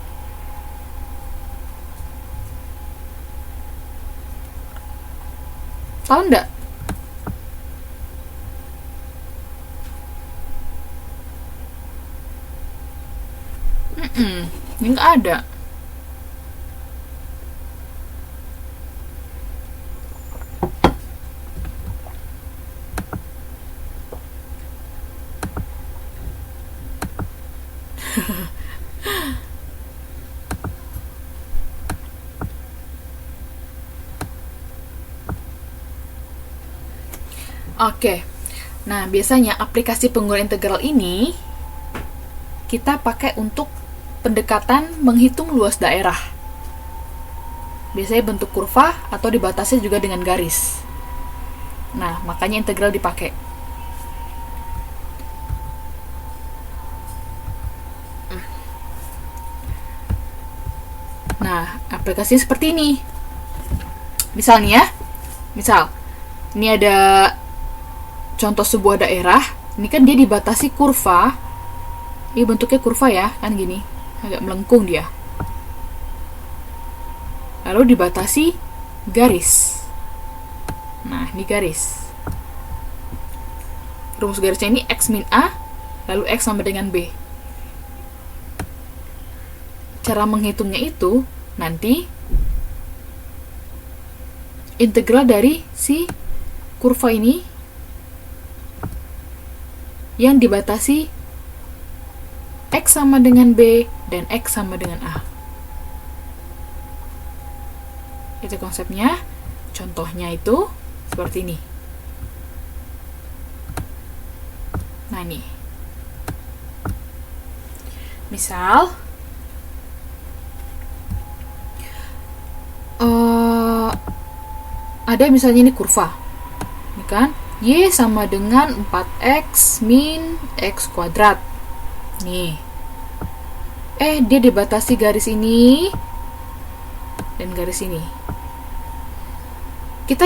Tahu nggak? Ini nggak ada. Oke. Nah, biasanya aplikasi pengukuran integral ini kita pakai untuk pendekatan menghitung luas daerah. Biasanya bentuk kurva atau dibatasi juga dengan garis. Nah, makanya integral dipakai. Nah, aplikasinya seperti ini. Misalnya, ini ada contoh sebuah daerah. Ini kan dia dibatasi kurva. Ini bentuknya kurva ya, kan gini. Agak melengkung dia. Lalu dibatasi garis. Nah, ini garis. Rumus garisnya ini X min A, lalu X sama dengan B. Cara menghitungnya itu, nanti integral dari si kurva ini yang dibatasi X sama dengan B dan X sama dengan A. Itu konsepnya. Contohnya itu seperti ini. Nah, ini. Misal ada misalnya ini kurva. Ini kan Y sama dengan 4X min X kuadrat. Nih. Dia dibatasi garis ini dan garis ini. Kita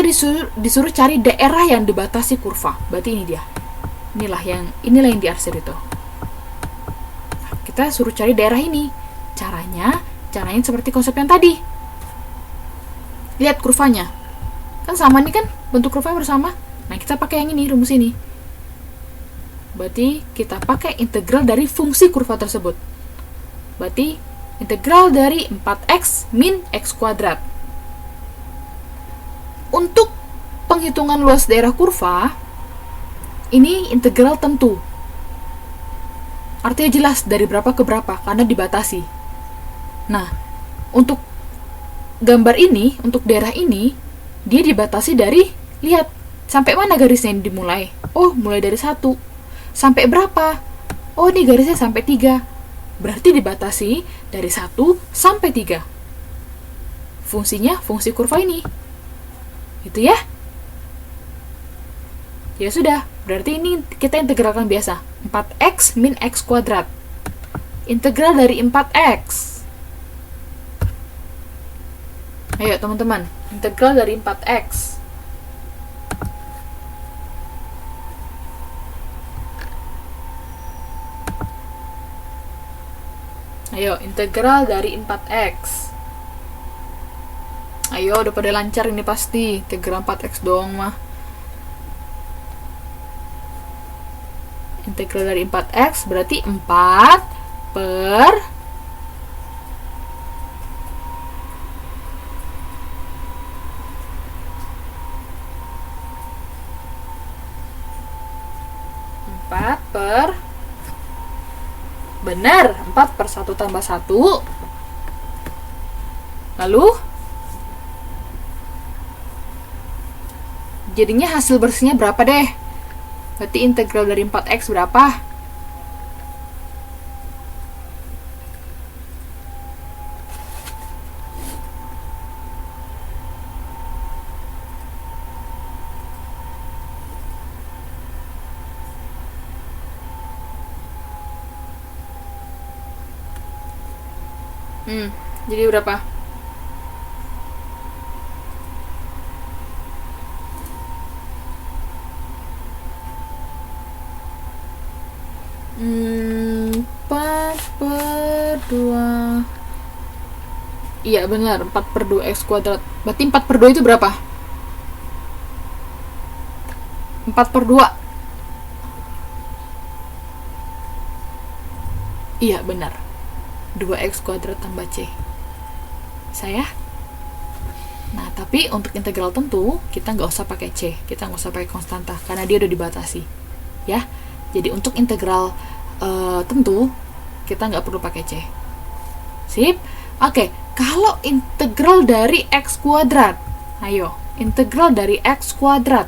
disuruh cari daerah yang dibatasi kurva. Berarti ini dia. Inilah yang diarsir itu. Nah, kita suruh cari daerah ini. Caranya seperti konsep yang tadi. Lihat kurvanya. Kan sama nih kan, bentuk kurvanya bersama. Nah, kita pakai yang ini, rumus ini. Berarti kita pakai integral dari fungsi kurva tersebut. Berarti integral dari 4X min X kuadrat. Untuk penghitungan luas daerah kurva, ini integral tentu. Artinya jelas dari berapa ke berapa, karena dibatasi. Nah, untuk gambar ini, untuk daerah ini, dia dibatasi dari, lihat, sampai mana garisnya ini dimulai? Oh, mulai dari 1. Sampai berapa? Oh, ini garisnya sampai 3. Berarti dibatasi dari 1 sampai 3. Fungsinya fungsi kurva ini. Itu ya. Ya sudah, berarti ini kita integralkan biasa. 4X min X kuadrat. Integral dari 4X. Ayo teman-teman, integral dari 4X. Ayo, integral dari 4x. Ayo, udah pada lancar ini pasti. Integral 4x doang mah. Integral dari 4x berarti 4 per 4 per benar 4 per 1 tambah 1. Lalu jadinya hasil bersihnya berapa deh? Berarti integral dari 4x berapa? Jadi berapa? Empat per 2. Iya benar, 4 per 2x kuadrat. Berarti 4 per 2 itu berapa? 4 per 2. Iya benar, 2x kuadrat tambah c. Saya. Nah, tapi untuk integral tentu kita nggak usah pakai c, kita nggak usah pakai konstanta karena dia udah dibatasi, ya. Jadi untuk integral tentu kita nggak perlu pakai c. Sip. Oke, kalau integral dari x kuadrat, ayo, integral dari x kuadrat.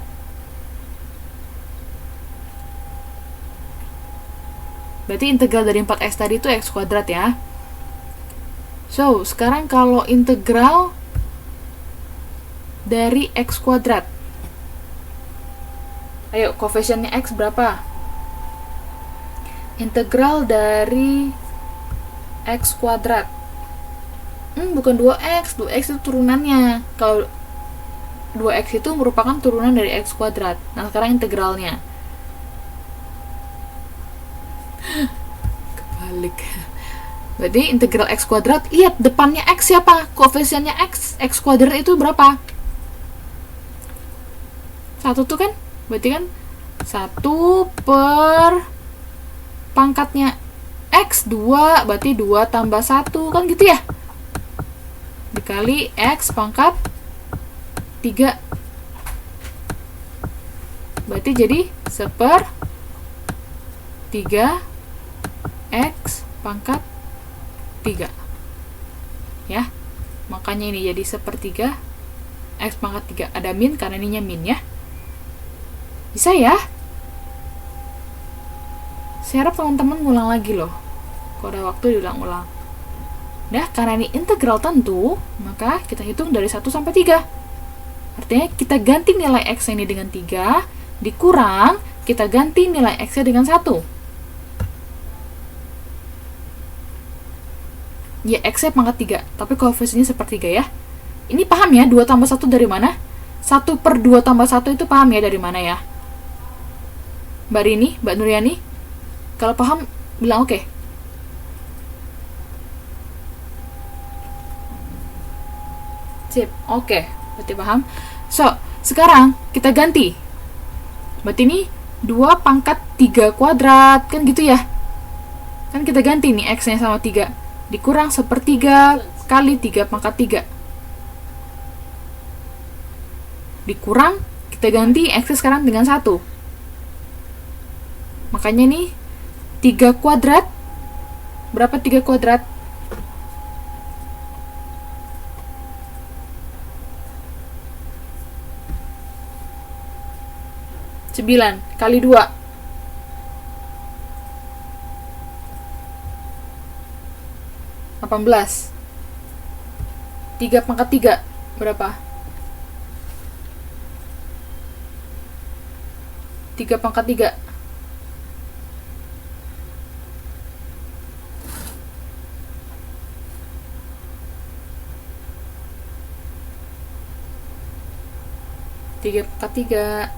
Berarti integral dari 4x tadi itu x kuadrat ya. So, sekarang kalau integral dari x kuadrat. Ayo, koefisiennya x berapa? Integral dari x kuadrat. Bukan 2x. 2x itu turunannya. Kalau 2x itu merupakan turunan dari x kuadrat. Nah, sekarang integralnya. Kebalik. Berarti integral x kuadrat, lihat depannya x siapa? Koefisiennya x. X kuadrat itu berapa? 1 tuh kan? Berarti kan 1 per pangkatnya x 2, berarti 2 tambah 1 kan gitu ya? Dikali x pangkat 3. Berarti jadi 1/3 x pangkat 3. Ya. Makanya ini jadi 1/3 x pangkat 3. Ada min karena ininya min ya. Bisa ya? Saya harap teman-teman ngulang lagi loh. Kalau ada waktu diulang-ulang. Nah, karena ini integral tentu, maka kita hitung dari 1 sampai 3. Artinya kita ganti nilai x ini dengan 3, dikurang, kita ganti nilai x-nya dengan 1. Ya, x-nya pangkat 3, tapi koefisiennya 1/3 ya. Ini paham ya, 2 tambah 1 dari mana? 1/2 tambah 1 itu paham ya dari mana ya? Mbak Rini, Mbak Nuryani? Kalau paham, bilang oke. Sip, oke. Berarti paham. So, sekarang kita ganti. Berarti ini 2 pangkat 3 kuadrat. Kan gitu ya? Kan kita ganti nih x-nya sama 3. Dikurang 1/3 kali 3 pangkat 3. Dikurang, kita ganti x sekarang dengan 1. Makanya nih 3 kuadrat. Berapa 3 kuadrat? 9 kali 2. 18. 3 pangkat 3 berapa? 3 pangkat 3. 3 pangkat 3.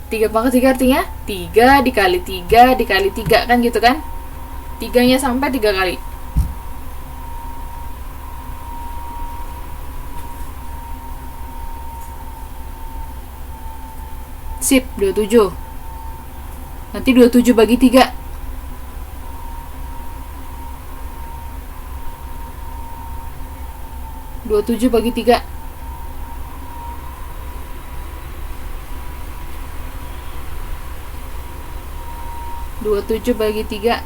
3 pangkat 3 artinya 3 dikali 3 dikali 3 kan gitu kan? 3-nya sampai 3 kali. Sip, 27. Nanti 27 bagi 3. 27 bagi 3. 27 bagi 3.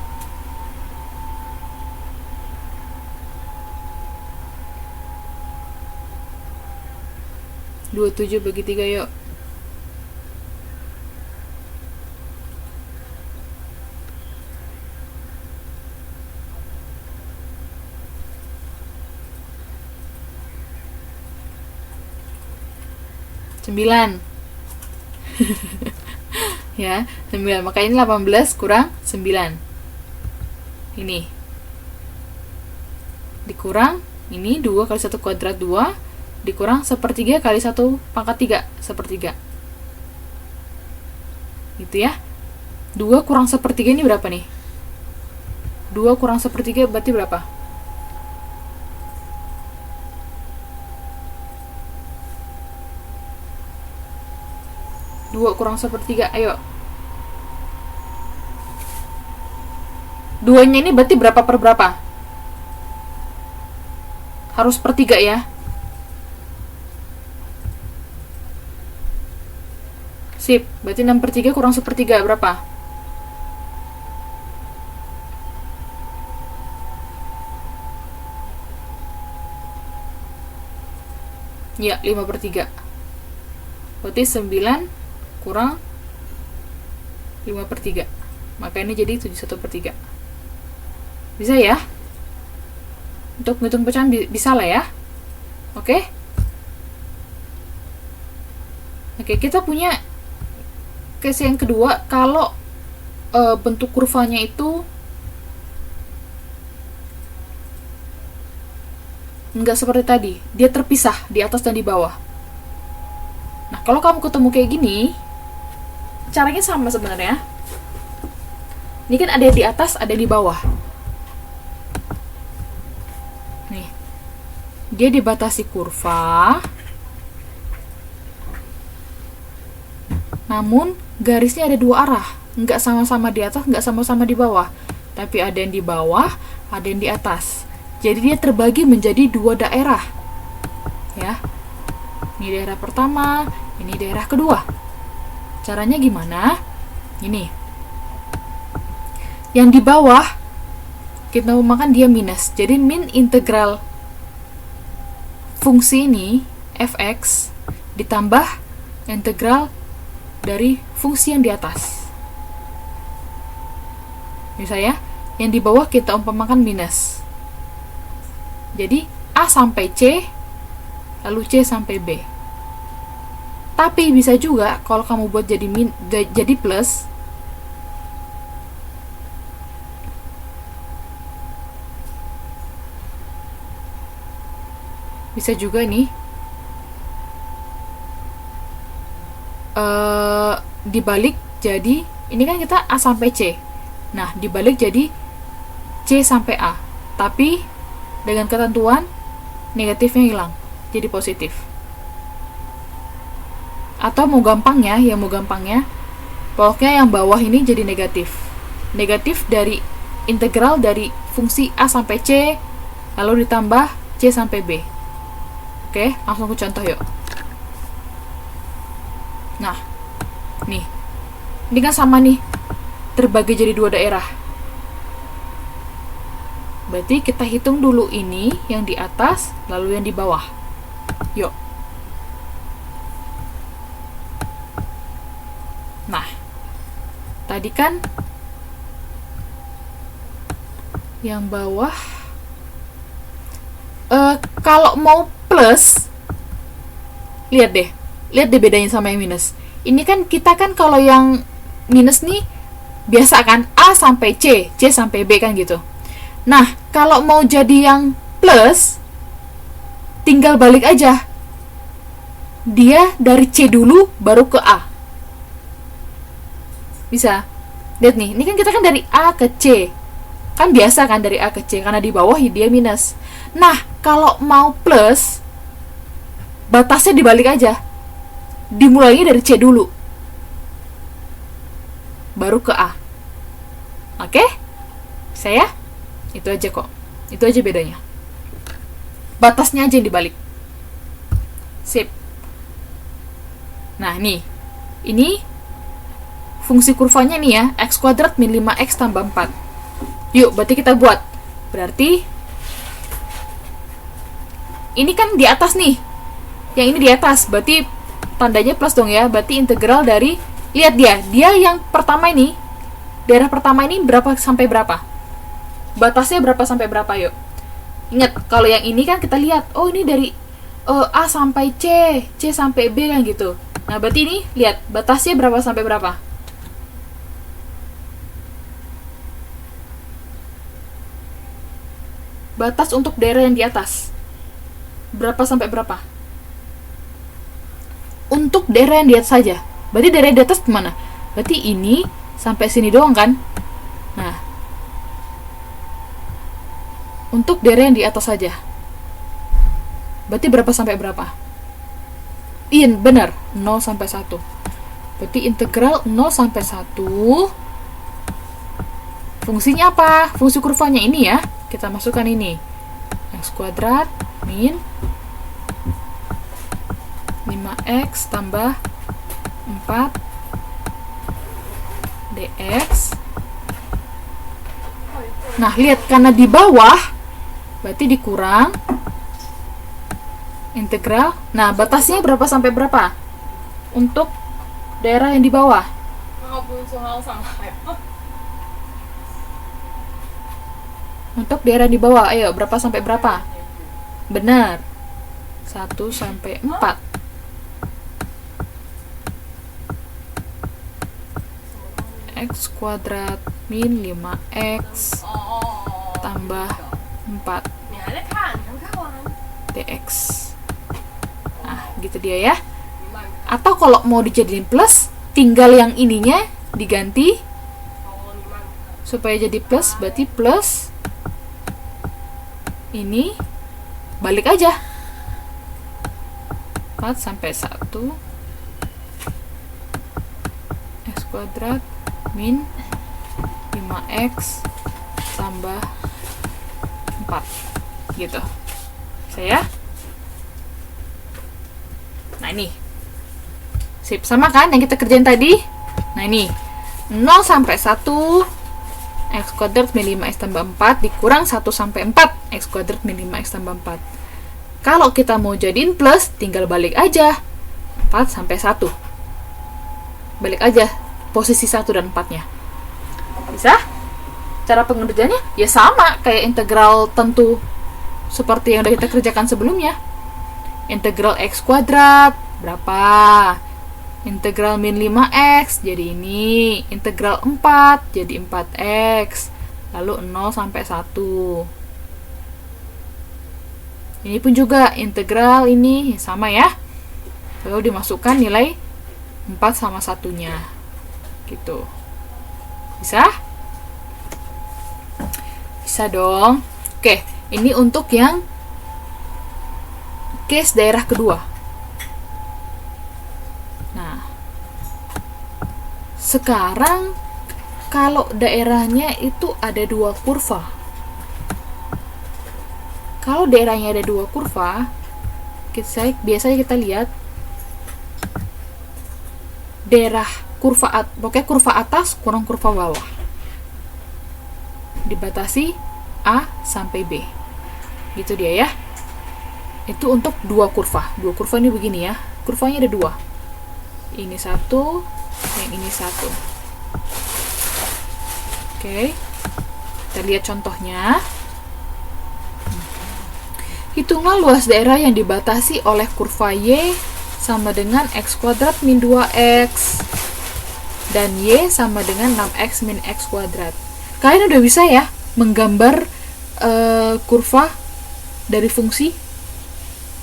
27 bagi 3 yuk. Sembilan. Ya, 9. Maka ini 18 kurang 9. Ini dikurang, ini 2 kali 1 kuadrat 2, dikurang 1/3 kali 1 pangkat 3, 1/3. Gitu ya. 2 kurang 1/3 ini berapa nih? 2 kurang 1/3 berarti berapa? Dua kurang 1/3, ayo. 2-nya ini berarti berapa per berapa? Harus per 3 ya. Sip, berarti 6/3 kurang 1/3 berapa? Ya, 5/3. Berarti 9 kurang 5/3. Maka ini jadi 71/3. Bisa ya? Untuk menghitung pecahan bisa lah ya. Oke? Oke, kita punya case yang kedua. Kalau bentuk kurvanya itu nggak seperti tadi, dia terpisah di atas dan di bawah. Nah, kalau kamu ketemu kayak gini, caranya sama sebenarnya. Ini kan ada di atas, ada di bawah. Nih, dia dibatasi kurva, namun garisnya ada dua arah, nggak sama-sama di atas, nggak sama-sama di bawah, tapi ada yang di bawah, ada yang di atas. Jadi dia terbagi menjadi dua daerah, ya. Ini daerah pertama, ini daerah kedua. Caranya gimana? Ini. Yang di bawah kita umpamakan dia minus. Jadi min integral fungsi ini fx ditambah integral dari fungsi yang di atas. Misalnya, yang di bawah kita umpamakan minus. Jadi A sampai C, lalu C sampai B. Tapi bisa juga kalau kamu buat jadi plus, bisa juga nih dibalik jadi, ini kan kita A sampai C. Nah, dibalik jadi C sampai A. Tapi dengan ketentuan negatifnya hilang, jadi positif. Atau mau gampangnya, pokoknya yang bawah ini jadi negatif. Negatif dari integral dari fungsi A sampai C, lalu ditambah C sampai B. Oke, langsung ke contoh yuk. Nah, nih, ini kan sama nih, terbagi jadi dua daerah. Berarti kita hitung dulu ini yang di atas, lalu yang di bawah. Yuk. Nah, tadi kan yang bawah, kalau mau plus, lihat deh bedanya sama yang minus. Ini kan kita kan kalau yang minus nih biasa kan A sampai C, C sampai B kan gitu. Nah, kalau mau jadi yang plus, tinggal balik aja. Dia dari C dulu, baru ke A. Bisa? Lihat nih, ini kan kita kan dari A ke C. Kan biasa kan dari A ke C, karena di bawah dia minus. Nah, kalau mau plus, batasnya dibalik aja. Dimulainya dari C dulu. baru ke A. Oke? Bisa ya? Itu aja kok. Itu aja bedanya. Batasnya aja yang dibalik. Sip. Nah, nih. Ini fungsi kurvanya nih ya, x kuadrat min 5x tambah 4. Yuk, berarti kita buat. Berarti ini kan di atas nih. Yang ini di atas, berarti tandanya plus dong ya. Berarti integral dari, lihat dia yang pertama ini, daerah pertama ini berapa sampai berapa? Batasnya berapa sampai berapa, yuk. Ingat, kalau yang ini kan kita lihat, oh ini dari A sampai C, C sampai B kan gitu. Nah, berarti ini, lihat, batasnya berapa sampai berapa? Batas untuk daerah yang di atas. Berapa sampai berapa? Untuk daerah yang di atas saja. Berarti daerah di atas kemana? Berarti ini sampai sini doang kan? Nah, untuk daerah yang di atas saja. Berarti berapa sampai berapa? Iya, benar. 0 sampai 1. Berarti integral 0 sampai 1. Fungsinya apa? Fungsi kurvanya ini ya. Kita masukkan ini. X kuadrat min 5x tambah 4 dx. Nah, lihat, karena di bawah berarti dikurang integral. Nah, batasnya berapa sampai berapa? Untuk daerah yang di bawah. Untuk daerah di bawah, ayo, berapa sampai berapa? Benar. 1 sampai 4. X kuadrat min 5x tambah 4 dx. Nah, gitu dia ya. Atau kalau mau dijadiin plus, tinggal yang ininya diganti supaya jadi plus. Berarti plus ini balik aja 4 sampai 1 x kuadrat min 5x tambah 4 gitu. Saya. Nah, ini sip, sama kan yang kita kerjain tadi. Nah, ini 0 sampai 1 x kuadrat min 5x tambah 4 dikurang 1 sampai 4 x kuadrat min 5x tambah 4. Kalau kita mau jadiin plus, tinggal balik aja 4 sampai 1. Balik aja posisi 1 dan 4-nya. Bisa? Cara pengerjaannya ya sama kayak integral tentu seperti yang udah kita kerjakan sebelumnya. Integral x kuadrat berapa? Integral min 5x jadi ini. Integral 4 jadi 4x. Lalu 0 sampai 1. Ini pun juga integral ini sama ya. Lalu dimasukkan nilai 4 sama 1-nya. Gitu. Bisa? Bisa dong. Oke, ini untuk yang case daerah kedua. Nah, sekarang kalau daerahnya itu ada 2 kurva. Kalau daerahnya ada 2 kurva, biasanya kita lihat daerah pokoknya kurva atas kurang kurva bawah. Dibatasi A sampai B. Gitu dia ya. Itu untuk 2 kurva. 2 kurva ini begini ya. Kurvanya ada 2. Ini 1, yang ini 1. Oke. Kita lihat contohnya. Hitunglah luas daerah yang dibatasi oleh kurva Y sama dengan x kuadrat min 2x dan Y sama dengan 6x min x kuadrat. Kalian udah bisa ya menggambar kurva dari fungsi.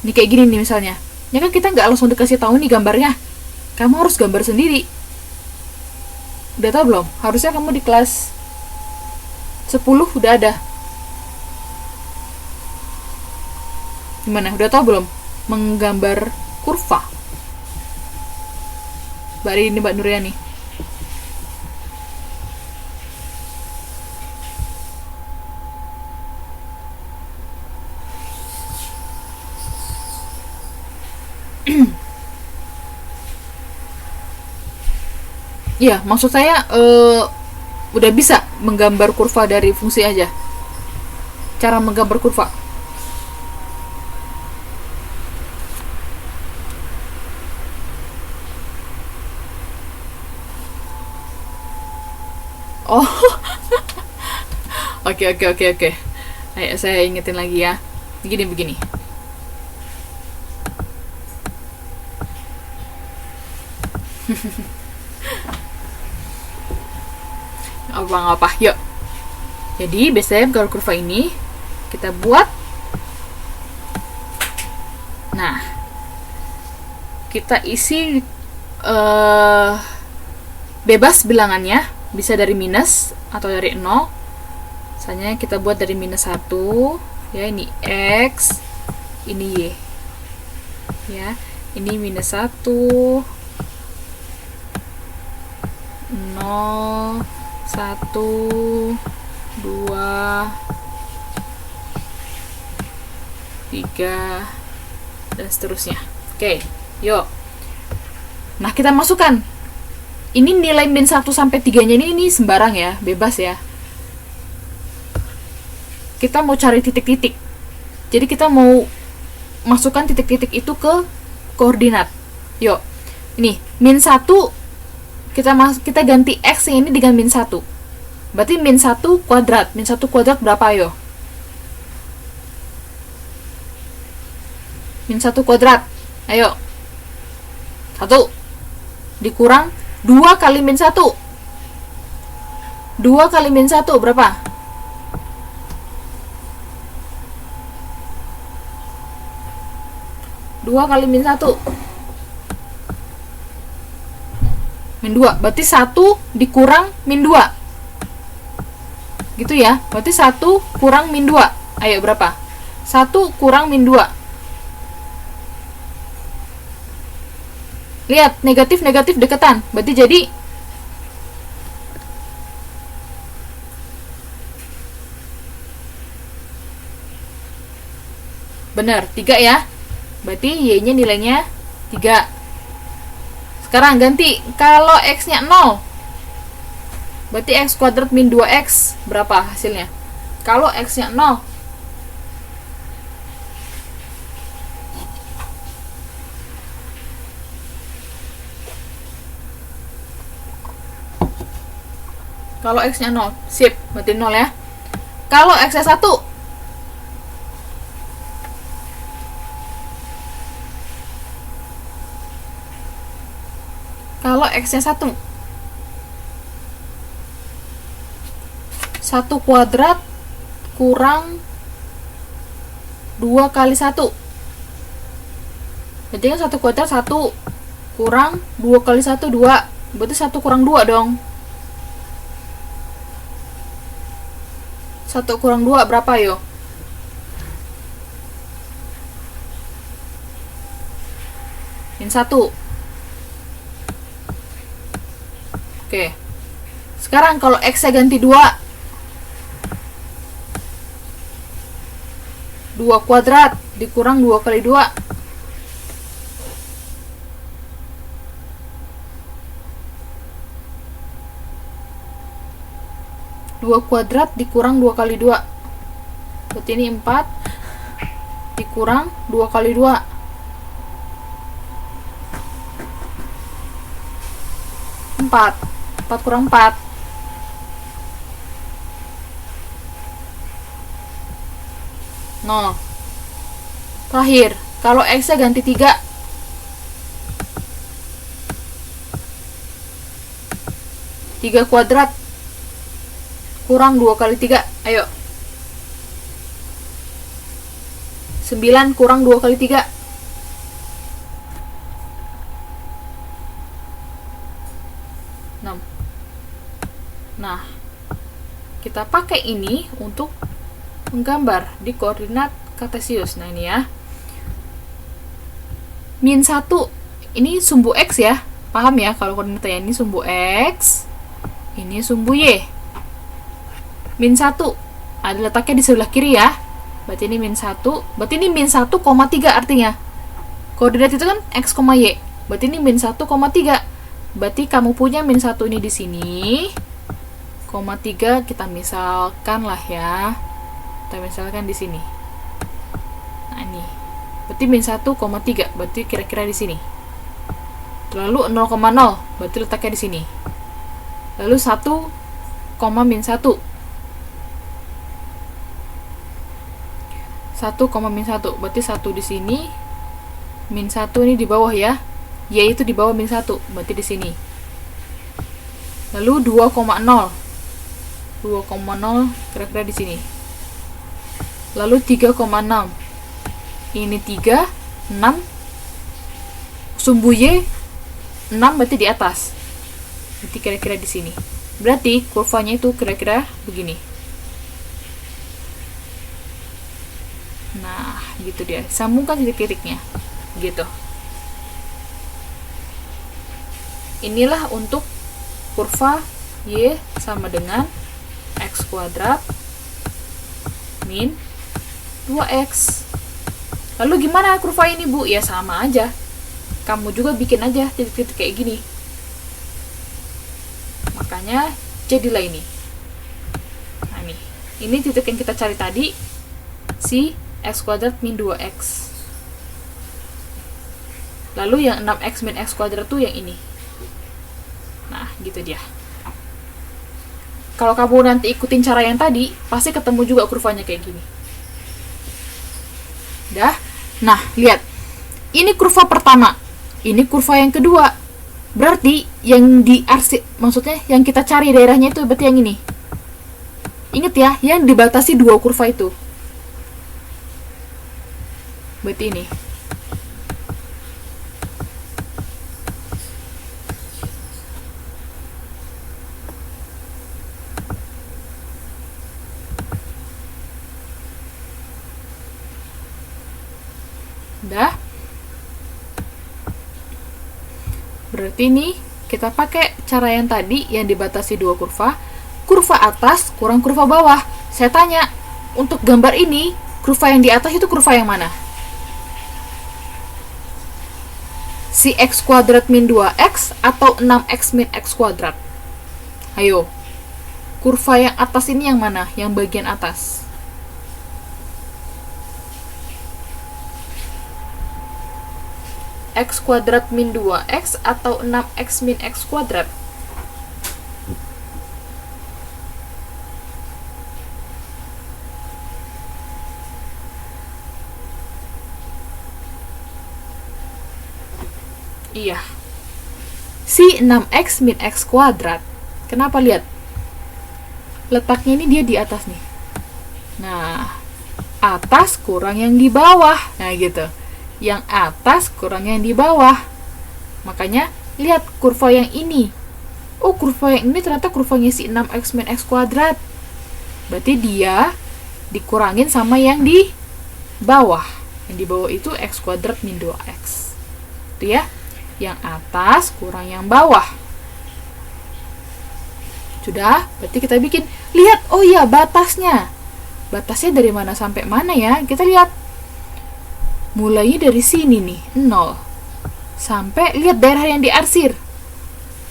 Ini kayak gini nih misalnya. Ya kan kita nggak langsung dikasih tahu nih gambarnya. Kamu harus gambar sendiri. Udah tahu belum? Harusnya kamu di kelas 10 udah ada. Gimana? Udah tahu belum? Menggambar kurva. Mbak Rini, Mbak Nuriani. Ya, maksud saya udah bisa menggambar kurva dari fungsi aja. Cara menggambar kurva. Oh, oke. Ayo saya ingetin lagi ya. Begini. Apa-apa, yuk. Jadi biasanya gambar kurva ini kita buat. Nah, kita isi bebas bilangannya, bisa dari minus atau dari 0. Misalnya kita buat dari minus 1, ya, ini X, ini Y. Ya, ini minus 1, 0, 1, 2, 3, dan seterusnya. Oke, yuk. Nah, kita masukkan. Ini nilai min 1 sampai 3-nya ini sembarang ya, bebas ya. Kita mau cari titik-titik. Jadi kita mau masukkan titik-titik itu ke koordinat. Yuk. Ini min 1 kita ganti X yang ini dengan min 1. Berarti min 1 kuadrat. Min 1 kuadrat berapa, ayo? Min 1 kuadrat. Ayo. 1 dikurang 2 kali min 1. 2 kali min 1 berapa? 2 kali min 1. Min 2. Berarti 1 dikurang min 2. Gitu ya. Berarti 1 kurang min 2. Ayo berapa? 1 kurang min 2. Lihat, negatif deketan. Berarti jadi benar, 3 ya. Berarti Y-nya nilainya 3. Sekarang ganti. Kalau X-nya 0, berarti X kuadrat min 2X berapa hasilnya? Kalau X-nya 0, kalau X-nya 0, sip, berarti 0 ya. Kalau X-nya 1, kalau X-nya 1 kuadrat kurang 2 kali 1. Berarti kan 1 kuadrat 1 kurang 2 kali 1 2. Berarti 1 kurang 2 dong. 1 kurang 2 berapa, yo? Min 1. Oke. Sekarang kalau X-nya ganti 2. 2 kuadrat dikurang 2 kali 2. 2 kuadrat dikurang 2 kali 2. Berarti ini 4 dikurang 2 kali 2. 4 kurang 4. No. Terakhir, kalau X-nya ganti 3. 3 kuadrat kurang 2 kali 3. Ayo. 9 kurang 2 kali 3. 6. Nah, kita pakai ini untuk menggambar di koordinat kartesius. Nah, ini ya. Min 1 ini sumbu X ya. Paham ya kalau koordinatnya ini sumbu X, ini sumbu Y. Min 1 ada letaknya di sebelah kiri ya. Berarti ini min 1. Berarti ini min 1,3 artinya. Koordinat itu kan X, Y. Berarti ini min 1, 3. Berarti kamu punya min 1 ini di sini. 3 kita misalkan lah ya. Kita misalkan di sini. Nah, ini. Berarti min 1, 3. Berarti kira-kira di sini. Lalu 0,0. Berarti letaknya di sini. Lalu 1, min 1. 1, min 1. Berarti 1 di sini. Min 1 ini di bawah ya. Y itu di bawah min 1. Berarti di sini. Lalu 2,0. 2,0 kira-kira di sini. Lalu 3,6. Ini 3, 6. Sumbu Y 6 berarti di atas. Berarti kira-kira di sini. Berarti kurvanya itu kira-kira begini. Nah, gitu dia. Sambungkan titik-titiknya. Gitu. Inilah untuk kurva Y sama dengan X kuadrat min 2X. Lalu gimana kurva ini, Bu? Ya sama aja. Kamu juga bikin aja titik-titik kayak gini. Makanya jadilah ini. Nah, ini titik yang kita cari tadi, si X kuadrat min 2X. Lalu yang 6X min X kuadrat tuh yang ini. Nah, gitu dia. Kalau kamu nanti ikutin cara yang tadi, pasti ketemu juga kurvanya kayak gini. Dah. Nah, lihat. Ini kurva pertama. Ini kurva yang kedua. Berarti yang maksudnya yang kita cari daerahnya itu berarti yang ini. Ingat ya, yang dibatasi dua kurva itu. Berarti ini. Dah. Berarti ini kita pakai cara yang tadi yang dibatasi dua kurva. Kurva atas kurang kurva bawah. Saya tanya, untuk gambar ini, kurva yang di atas itu kurva yang mana? Si X kuadrat min 2X atau 6X min X kuadrat? Ayo. Kurva yang atas ini yang mana? Yang bagian atas. X kuadrat min 2X atau 6X min X kuadrat? Iya. Si 6X min X kuadrat. Kenapa lihat? Letaknya ini dia di atas nih. Nah, atas kurang yang di bawah. Nah, gitu. Yang atas kurang yang di bawah. Makanya lihat kurva yang ini. Oh, kurva yang ini ternyata kurvanya si 6X min X kuadrat. Berarti dia dikurangin sama yang di bawah. Yang di bawah itu X kuadrat min 2X. Itu ya. Yang atas kurang yang bawah. Sudah, berarti kita bikin. Lihat, oh iya batasnya. Batasnya dari mana sampai mana ya? Kita lihat. Mulainya dari sini nih, 0. Sampai, lihat daerah yang diarsir.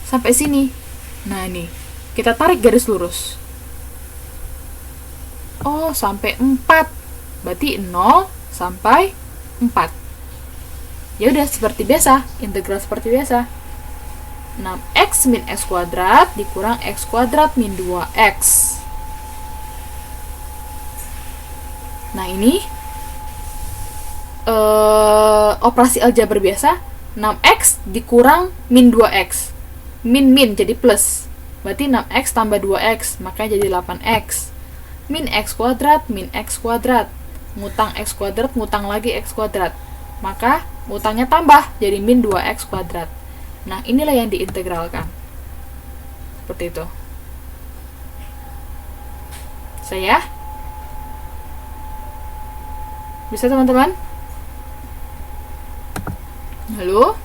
Sampai sini. Nah, ini. Kita tarik garis lurus. Oh, sampai 4. Berarti 0 sampai 4. Ya udah, seperti biasa. Integral seperti biasa. 6X min X kuadrat dikurang X kuadrat min 2X. Nah, ini operasi aljabar biasa. 6X dikurang min 2X. Min jadi plus. Berarti 6X tambah 2X, makanya jadi 8X. Min X kuadrat min X kuadrat. Ngutang X kuadrat, ngutang lagi X kuadrat. Maka ngutangnya tambah, jadi min 2X kuadrat. Nah, inilah yang diintegralkan. Seperti itu. Saya? Bisa teman-teman? Halo?